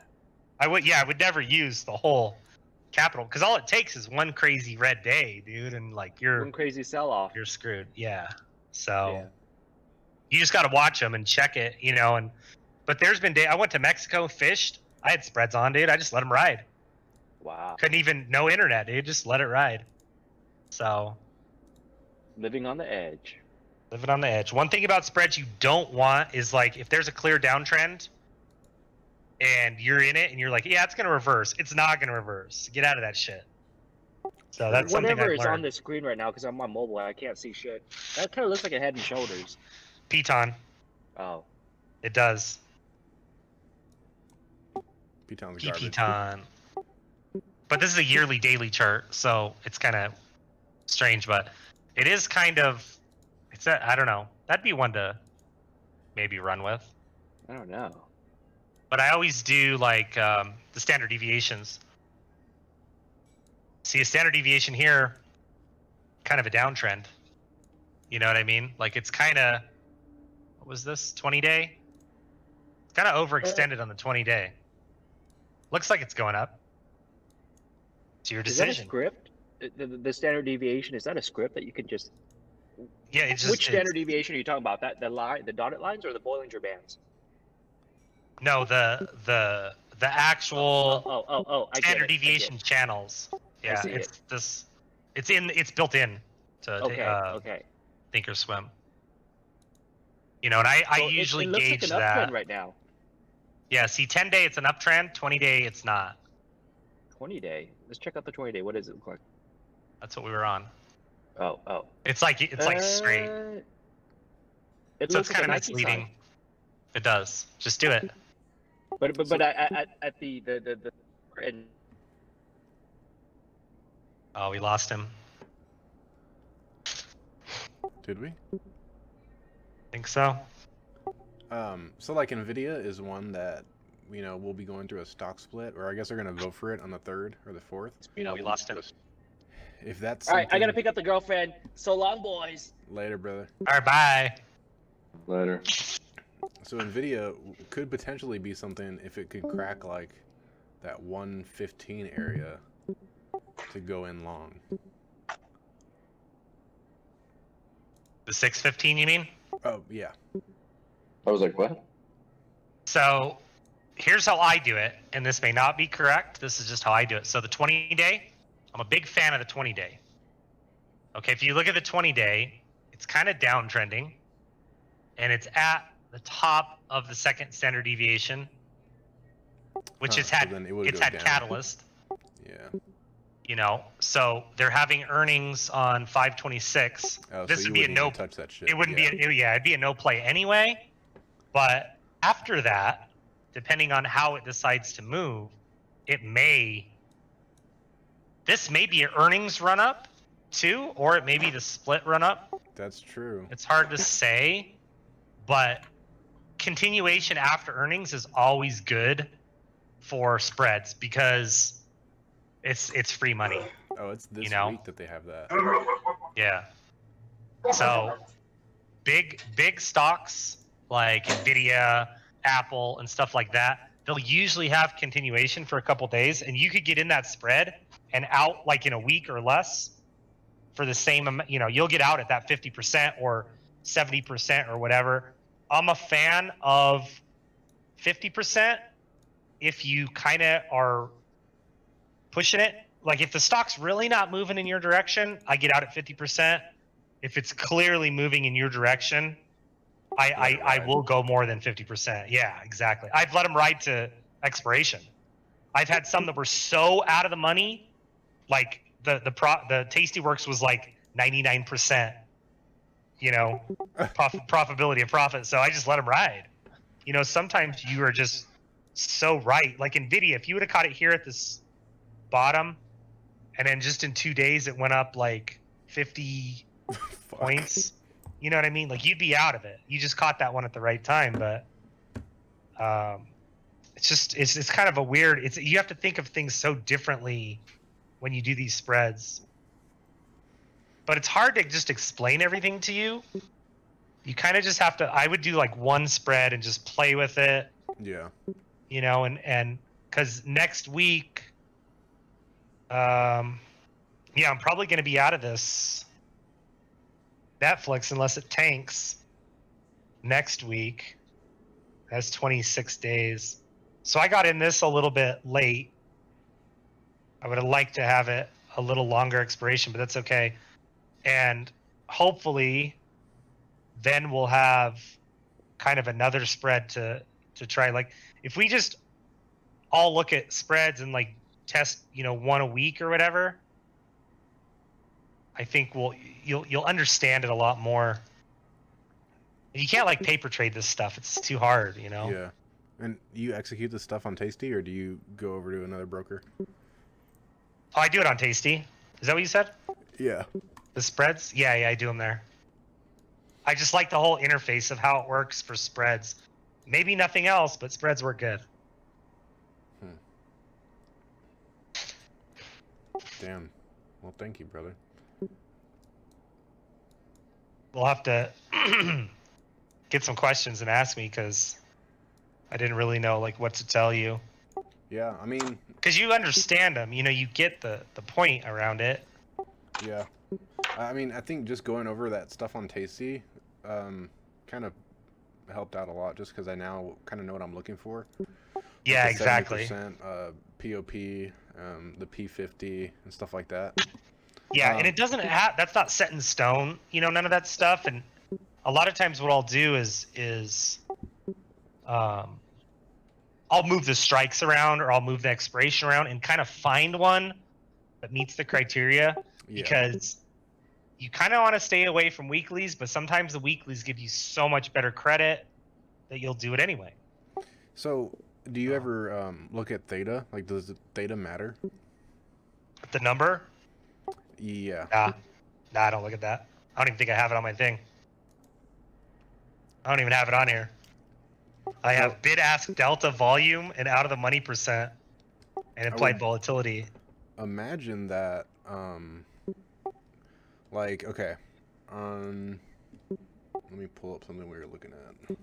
I would never use the whole capital, because all it takes is one crazy red day, dude, and like One crazy sell-off. you're screwed. Yeah. So Yeah. you just got to watch them and check it, but there's been I went to Mexico, fished. I had spreads on, dude. I just let them ride. Wow. No internet, dude. Just let it ride. So Living on the edge. living on the edge. One thing about spreads you don't want is like if there's a clear downtrend and you're in it and you're like, yeah, it's gonna reverse. It's not gonna reverse. Get out of that shit. So that's something Whatever I've is on learned. the screen right now, because I'm on mobile, I can't see shit. That kind of looks like a Head and Shoulders. Piton. Oh. It does. P-Town's garbage. Piton. But this is a yearly daily chart, so it's kind of strange, but it is kind of, I don't know. That'd be one to maybe run with. I don't know. But I always do like the standard deviations. See a standard deviation here, kind of a downtrend. You know what I mean? Like it's kind of, what was this, 20-day? It's kind of overextended on the 20-day. Looks like it's going up. It's your Is that a decision. script? The standard deviation, is that a script that you can just... Yeah, it's just... Which standard deviation are you talking about? The dotted lines or the Bollinger Bands? No, the actual I get standard it, deviation channels. Yeah, see it's built in to Okay. Thinkorswim. And I So usually it looks gauge like an that. uptrend right now. Yeah, see, 10-day it's an uptrend, 20-day it's not. 20-day. Let's check out the 20-day. What does it look like? That's what we were on. Oh. It's like straight. It So looks it's kind of like a Nike misleading. sign. It does. Just do it. But at the and Oh, we lost him. Did we? Think so. So like Nvidia is one that we'll be going through a stock split, or I guess they're gonna vote for it on the 3rd or the 4th. We lost him. If that's All right, I something- gotta pick up the girlfriend. So long, boys. Later, brother. All right, bye. Later. So Nvidia could potentially be something if it could crack like that 115 area to go in long. The 615, you mean? Oh yeah. I was like, what? So here's how I do it, and this may not be correct. This is just how I do it. So the 20-day, I'm a big fan of the 20-day. Okay, if you look at the 20-day, it's kind of downtrending, and it's at the top of the second standard deviation, which Huh, has so had then it would it's go had down. catalyst. Yeah. So they're having earnings on 5/26. Oh, This so would you be a wouldn't no. even touch that shit. It wouldn't yeah. it'd be a no play anyway. But after that, depending on how it decides to move, this may be an earnings run up too, or it may be the split run up. That's true. It's hard to say, but continuation after earnings is always good for spreads because it's free money. Oh, it's this week that they have that. Yeah. So big stocks like Nvidia, Apple, and stuff like that, they'll usually have continuation for a couple days, and you could get in that spread and out like in a week or less for the same amount. You'll get out at that 50% or 70% or whatever. I'm a fan of 50% if you kind of are pushing it. Like if the stock's really not moving in your direction, I get out at 50%. If it's clearly moving in your direction, I will go more than 50%. Yeah, exactly. I've let them ride to expiration. I've had some that were so out of the money, like the Tastyworks was like 99%, profitability of profit. So I just let them ride. Sometimes you are just so right. Like Nvidia, if you would have caught it here at this bottom, and then just in 2 days it went up like 50 points. You know what I mean? Like you'd be out of it. You just caught that one at the right time, but it's kind of a weird. You have to think of things so differently when you do these spreads. But it's hard to just explain everything to you. You kind of just have to. I would do like one spread and just play with it. Yeah. And because next week, I'm probably going to be out of this Netflix unless it tanks next week. That's 26 days. So I got in this a little bit late. I would have liked to have it a little longer expiration, but that's okay. And hopefully then we'll have kind of another spread to try. Like if we just all look at spreads and like test, one a week or whatever, I think you'll understand it a lot more. You can't like paper trade this stuff. It's too hard, Yeah. And you execute this stuff on Tasty, or do you go over to another broker? Oh, I do it on Tasty. Is that what you said? Yeah. The spreads? Yeah, I do them there. I just like the whole interface of how it works for spreads. Maybe nothing else, but spreads work good. Damn. Well, thank you, brother. We'll have to get some questions and ask me because I didn't really know like what to tell you. Yeah, I mean, because you understand them, you get the point around it. Yeah, I mean, I think just going over that stuff on Tasty kind of helped out a lot, just because I now kind of know what I'm looking for. Yeah, like exactly. 70%, POP, the P50 and stuff like that. Yeah, and it doesn't have, that's not set in stone, none of that stuff. And a lot of times what I'll do is I'll move the strikes around, or I'll move the expiration around and kind of find one that meets the criteria. Yeah. Because you kind of want to stay away from weeklies, but sometimes the weeklies give you so much better credit that you'll do it anyway. So, do you ever look at theta? Like, does the theta matter? The number? Yeah. Nah, I don't look at that. I don't even think I have it on my thing. I don't even have it on here. I have bid ask delta volume and out of the money percent and implied volatility. Imagine that. Like, okay, let me pull up something we were looking at.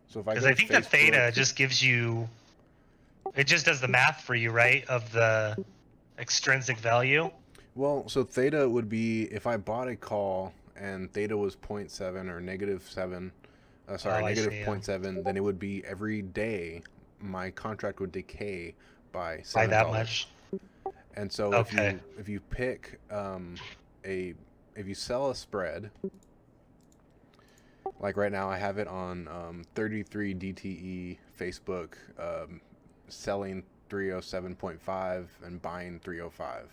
So if I because go I to think Facebook, the theta just gives you, it just does the math for you, right, of the extrinsic value. well, so theta would be if I bought a call and theta was 0.7 or -7, negative 0.7, then it would be every day my contract would decay by $7. By that much. And so Okay. if you pick if you sell a spread, like right now I have it on 33 DTE Facebook, selling 307.5 and buying 305.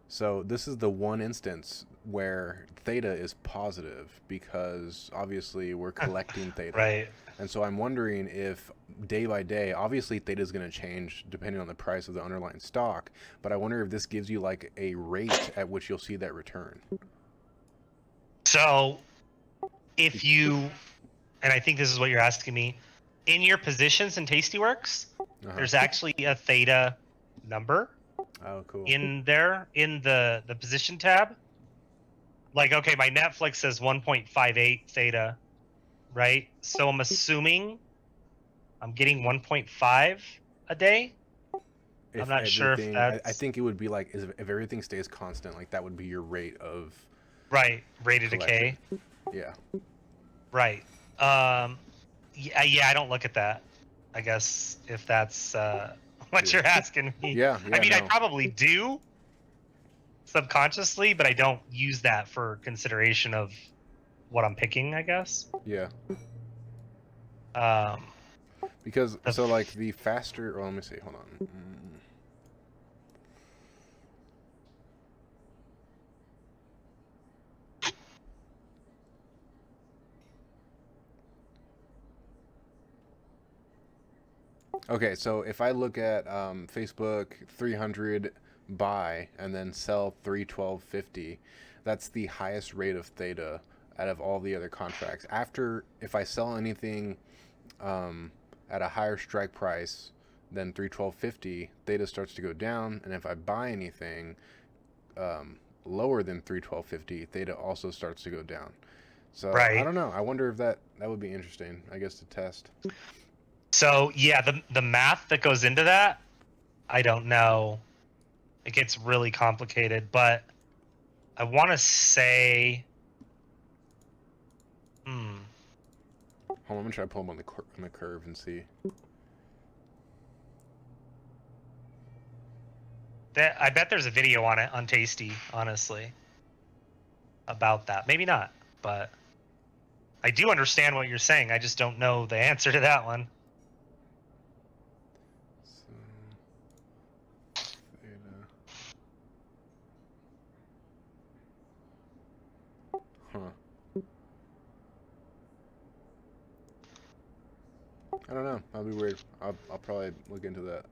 So this is the one instance where theta is positive because obviously we're collecting theta. Right. And so I'm wondering if day by day, obviously theta is going to change depending on the price of the underlying stock, but I wonder if this gives you like a rate at which you'll see that return. So if you, and I think this is what you're asking me, in your positions in Tastyworks, there's actually a theta number. Oh, cool. In there, in the position tab. Like, okay, my Netflix says 1.58 theta, right? So I'm assuming I'm getting 1.5 a day. I'm not sure if that's... I think it would be like, if everything stays constant, like that would be your rate of... Right, rate of decay. Yeah. Right. Yeah, I don't look at that, I guess, if that's what you're asking me. Yeah, I mean, no. I probably do subconsciously, but I don't use that for consideration of what I'm picking, I guess. Yeah. Um, because so like the faster, well, let me see, hold on. Okay, so if I look at Facebook 300 buy and then sell 312.50, that's the highest rate of theta out of all the other contracts. After, if I sell anything at a higher strike price than 312.50, theta starts to go down, and if I buy anything lower than 312.50, theta also starts to go down. So right. I don't know. I wonder if that would be interesting, I guess, to test. So yeah, the math that goes into that, I don't know. It gets really complicated, but I want to say, Hold on, I'm gonna try to pull them on the curve and see. I bet there's a video on it on Tasty, honestly, about that. Maybe not, but I do understand what you're saying. I just don't know the answer to that one. I don't know. That'll be weird. I'll probably look into that.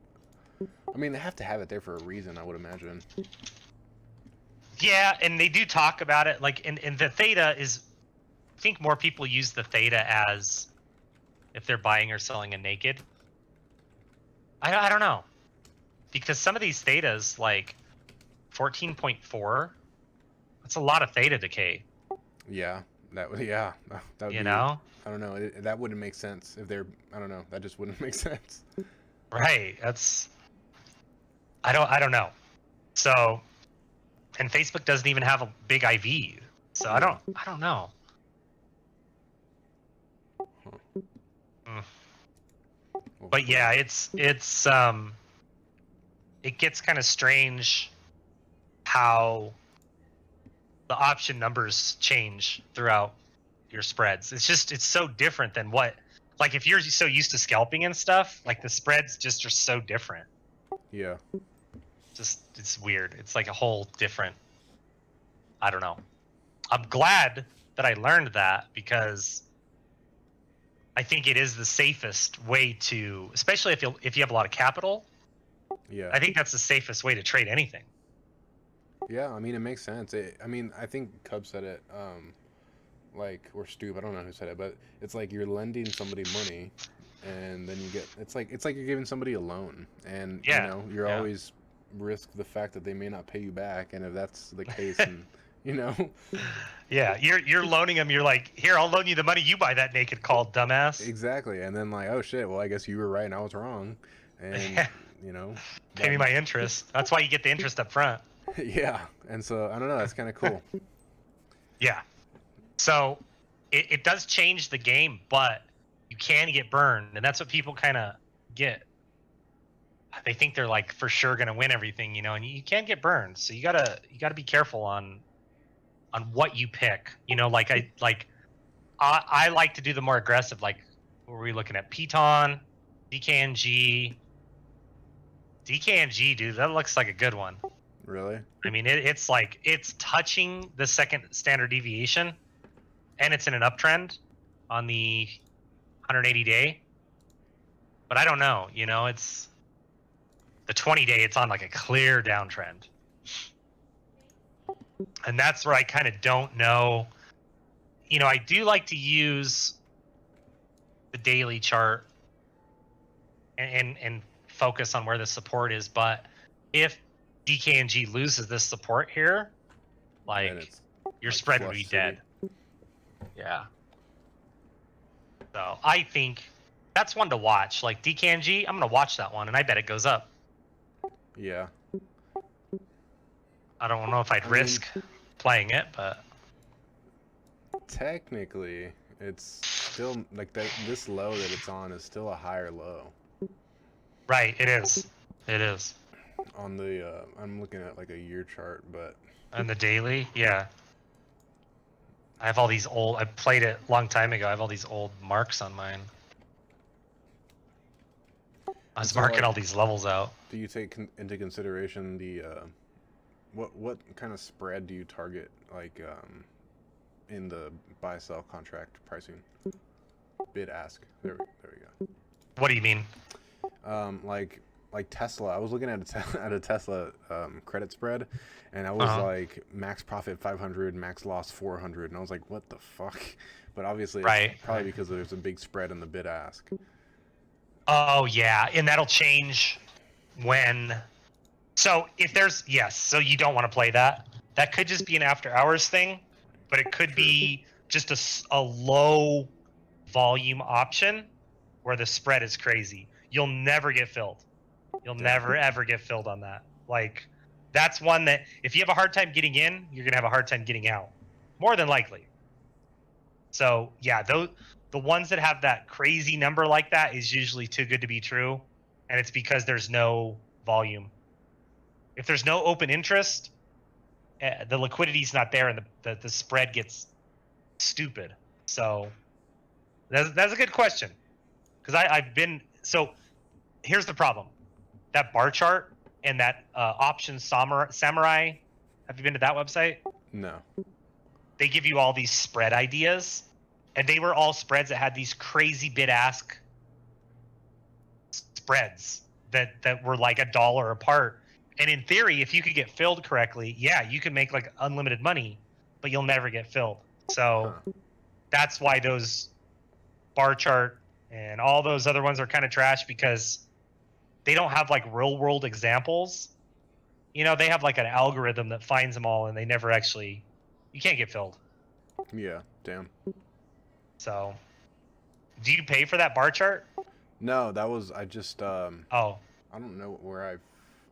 I mean, they have to have it there for a reason, I would imagine. Yeah, and they do talk about it. Like, and the theta is, I think more people use the theta as if they're buying or selling a naked. I don't know. Because some of these thetas, like 14.4, that's a lot of theta decay. Yeah, that would be. You know? I don't know. That wouldn't make sense if they're. I don't know. That just wouldn't make sense. Right. That's. I don't know. So, and Facebook doesn't even have a big IV, so I don't know. But yeah, it gets kind of strange how the option numbers change throughout your spreads. It's so different than what, like, if you're so used to scalping and stuff, like the spreads just are so different. Yeah. It's weird. It's like a whole different, I don't know. I'm glad that I learned that because I think it is the safest way to, especially if you have a lot of capital. Yeah. I think that's the safest way to trade anything. Yeah, I mean, it makes sense. I mean, I think Cub said it, like, or Stoop, I don't know who said it, but it's like you're lending somebody money, and then you get, it's like you're giving somebody a loan, and, Yeah, you're yeah. always risk the fact that they may not pay you back, and if that's the case, and, you know, Yeah, you're loaning them. You're like, here, I'll loan you the money. You buy that naked call, dumbass. exactly, and then like, oh shit, well, I guess you were right and I was wrong, and, Yeah, you know, pay me that, my interest. That's why you get the interest up front. yeah, and so, I don't know, that's kind of cool. Yeah. So it does change the game, but you can get burned, and that's what people kind of get. They think they're like for sure gonna win everything, and you can get burned. So you gotta be careful on what you pick. I like to do the more aggressive. Like, what were we looking at? Piton, DKNG, DKNG, dude. That looks like a good one. Really? I mean, it's like it's touching the second standard deviation, and it's in an uptrend on the 180 day. But I don't know. It's the 20 day. It's on like a clear downtrend, and that's where I kind of don't know. I do like to use the daily chart and focus on where the support is. But if DKNG loses this support here, And like it's your like spread would flush be city. dead. Yeah. So I think that's one to watch. Like DKNG, I'm gonna watch that one, and I bet it goes up. Yeah. I don't know if I'd risk playing it, but Technically, it's still like that. This low that it's on is still a higher low. right, it is. It is. On the, I'm looking at like a year chart, but And the daily, yeah. I have all these old. I played it a long time ago. I have all these old marks on mine. I was so, marking like, all these levels out. do you take into consideration the what kind of spread do you target, like, in the buy sell contract pricing? Bid ask. There we go. What do you mean? Like Tesla. I was looking at at a Tesla credit spread, and I was like max profit 500, max loss 400, and I was like, what the fuck? But obviously, it's probably because there's a big spread in the bid ask. Oh yeah, and that'll change when. So if there's so you don't want to play that. That could just be an after hours thing, but it could be just a low volume option where the spread is crazy. You'll never get filled. You'll never ever get filled on that. Like, that's one that if you have a hard time getting in, you're gonna have a hard time getting out, more than likely. So yeah, the ones that have that crazy number like that is usually too good to be true, and it's because there's no volume. If there's no open interest, the liquidity's not there, and the spread gets stupid. So that's a good question, because I've been so. Here's the problem: that bar chart and that option samurai. Have you been to that website? No. They give you all these spread ideas, and they were all spreads that had these crazy bid ask spreads that were like $1 apart. And in theory, if you could get filled correctly, yeah, you can make like unlimited money, but you'll never get filled. So that's why those bar chart and all those other ones are kind of trash, because they don't have like real world examples. They have like an algorithm that finds them all, and they never actually, you can't get filled. Yeah, damn. So do you pay for that bar chart? No, that was, I just, Oh, I don't know where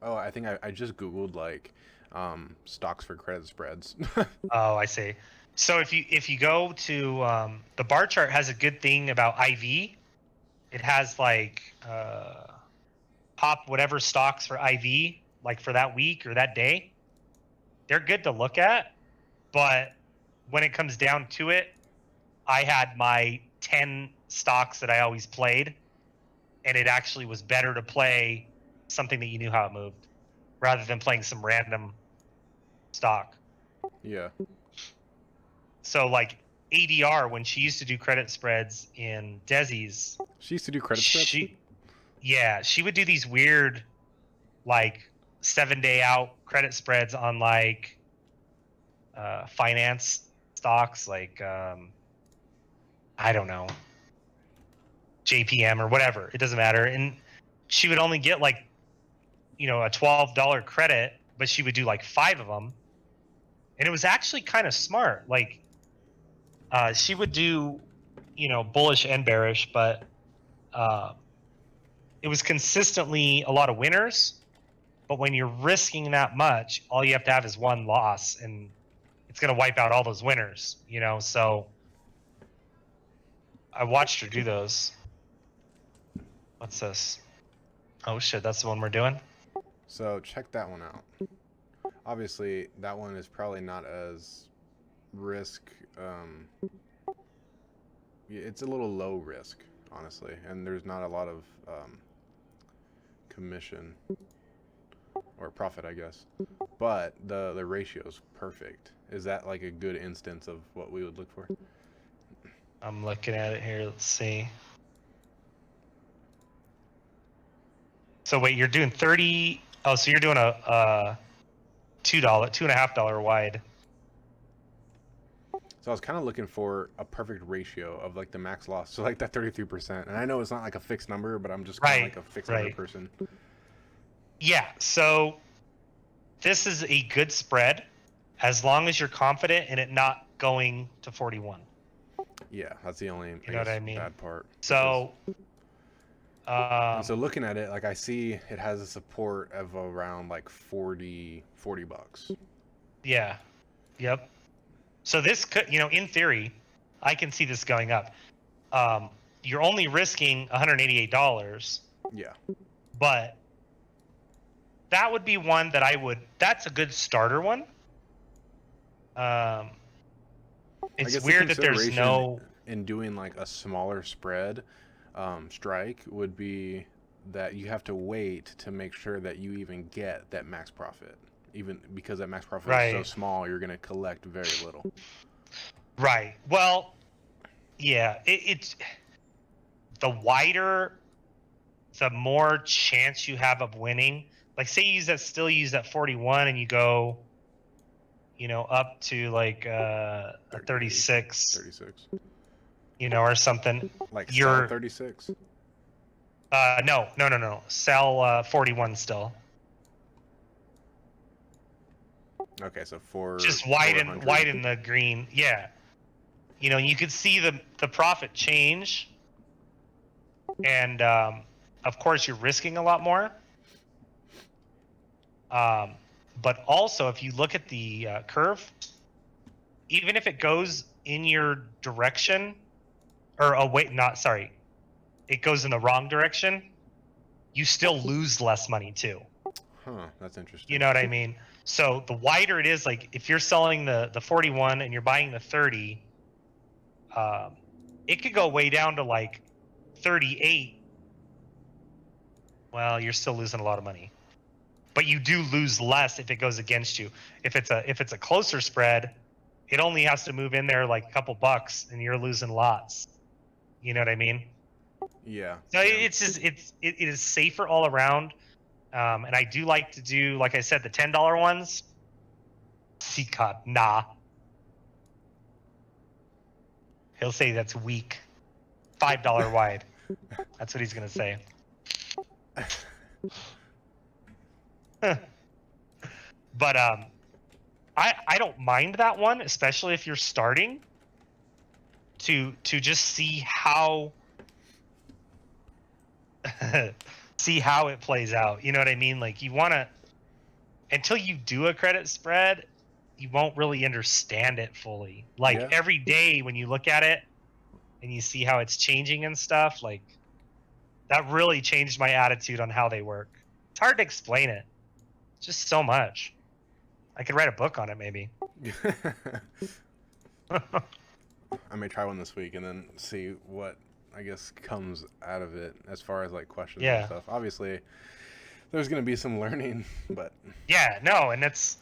I think I just Googled like stocks for credit spreads. oh, I see. So if you go to the bar chart has a good thing about IV. It has like pop whatever stocks for IV, like for that week or that day. They're good to look at, but when it comes down to it, I had my 10 stocks that I always played, and it actually was better to play something that you knew how it moved rather than playing some random stock. Yeah. So like ADR, when she used to do credit spreads in Desi's, She used to do credit spreads? she would do these weird, like 7-day out credit spreads on like finance stocks, like I don't know, JPM or whatever. It doesn't matter. And she would only get like, a $12 credit, but she would do like 5 of them. And it was actually kind of smart. Like she would do, bullish and bearish, but it was consistently a lot of winners. But when you're risking that much, all you have to have is one loss, and it's going to wipe out all those winners, So I watched her do those. What's this? Oh shit, that's the one we're doing? So check that one out. Obviously, that one is probably not as risk. It's a little low risk, honestly, and there's not a lot of commission or profit, I guess. But the ratio's perfect. Is that like a good instance of what we would look for? I'm looking at it here. Let's see. So wait, you're doing 30. Oh, so you're doing a $2.50 wide. So I was kind of looking for a perfect ratio of like the max loss, so like that 33%. And I know it's not like a fixed number, but I'm just kind of like a fixed number person. Yeah. So this is a good spread, as long as you're confident in it not going to 41. Yeah, that's the only bad part. So. And so looking at it, like I see it has a support of around like 40 bucks. Yeah. Yep. So this could, in theory, I can see this going up. You're only risking $188. Yeah. But that would be one that that's a good starter one. It's weird that there's no... In doing like a smaller spread, strike would be that you have to wait to make sure that you even get that max profit. Even because that max profit is so small, you're going to collect very little. Right. Well, yeah, it's the wider, the more chance you have of winning. Like say you still use that 41 and you go, up to like 36. 36. Or something. Like sell 36? No. Sell 41 still. Okay, so just widen the green. Yeah. You could see the profit change. And of course you're risking a lot more. But also if you look at the curve, even if it goes in your direction, it goes in the wrong direction, you still lose less money too. Huh, that's interesting. You know what I mean? So the wider it is, like if you're selling the 41 and you're buying the 30, it could go way down to like 38. Well, you're still losing a lot of money, but you do lose less if it goes against you. If it's a closer spread, it only has to move in there like a couple bucks, and you're losing lots. You know what I mean? Yeah. So it's just it is safer all around. And I do like to do, like I said, the $10 ones. God, nah. He'll say that's weak. $5 wide. That's what he's gonna say. But I don't mind that one, especially if you're starting. To just see how it plays out. You know what I mean? Like you want to, until you do a credit spread, you won't really understand it fully. Like every day when you look at it and you see how it's changing and stuff, like that really changed my attitude on how they work. It's hard to explain it. It's just so much. I could write a book on it maybe. I may try one this week and then see what I guess comes out of it as far as like questions and stuff. Obviously, there's going to be some learning, but and that's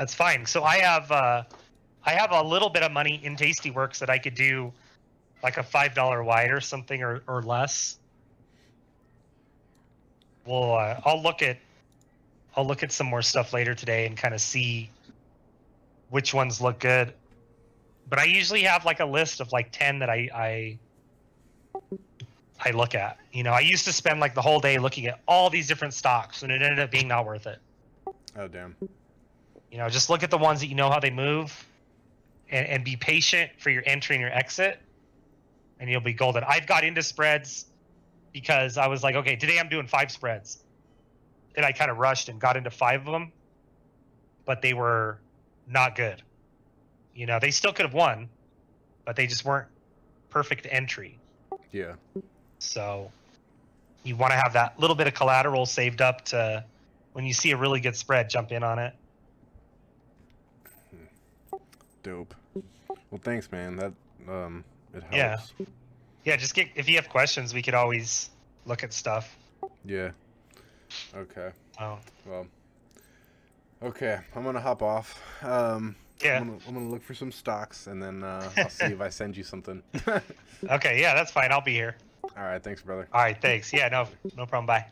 fine. So I have a little bit of money in Tastyworks that I could do like a $5 wide or something or less. Well, I'll look at I'll look at some more stuff later today and kind of see which ones look good. But I usually have like a list of like 10 that I look at. You know, I used to spend like the whole day looking at all these different stocks, and it ended up being not worth it. Oh, damn. You know, just look at the ones that you know how they move, and be patient for your entry and your exit, and you'll be golden. I've got into spreads because I was like, okay, today I'm doing 5 spreads. And I kind of rushed and got into 5 of them, but they were not good. You know, they still could have won, but they just weren't perfect entry. Yeah. So you want to have that little bit of collateral saved up to when you see a really good spread, jump in on it. Dope. Well, thanks, man. That it helps. Yeah. Yeah, just if you have questions, we could always look at stuff. Yeah. Okay. Oh. Well. Okay, I'm gonna hop off. Yeah. I'm gonna look for some stocks, and then I'll see if I send you something. Okay, yeah, that's fine. I'll be here. All right, thanks, brother. All right, thanks. Yeah, no problem. Bye.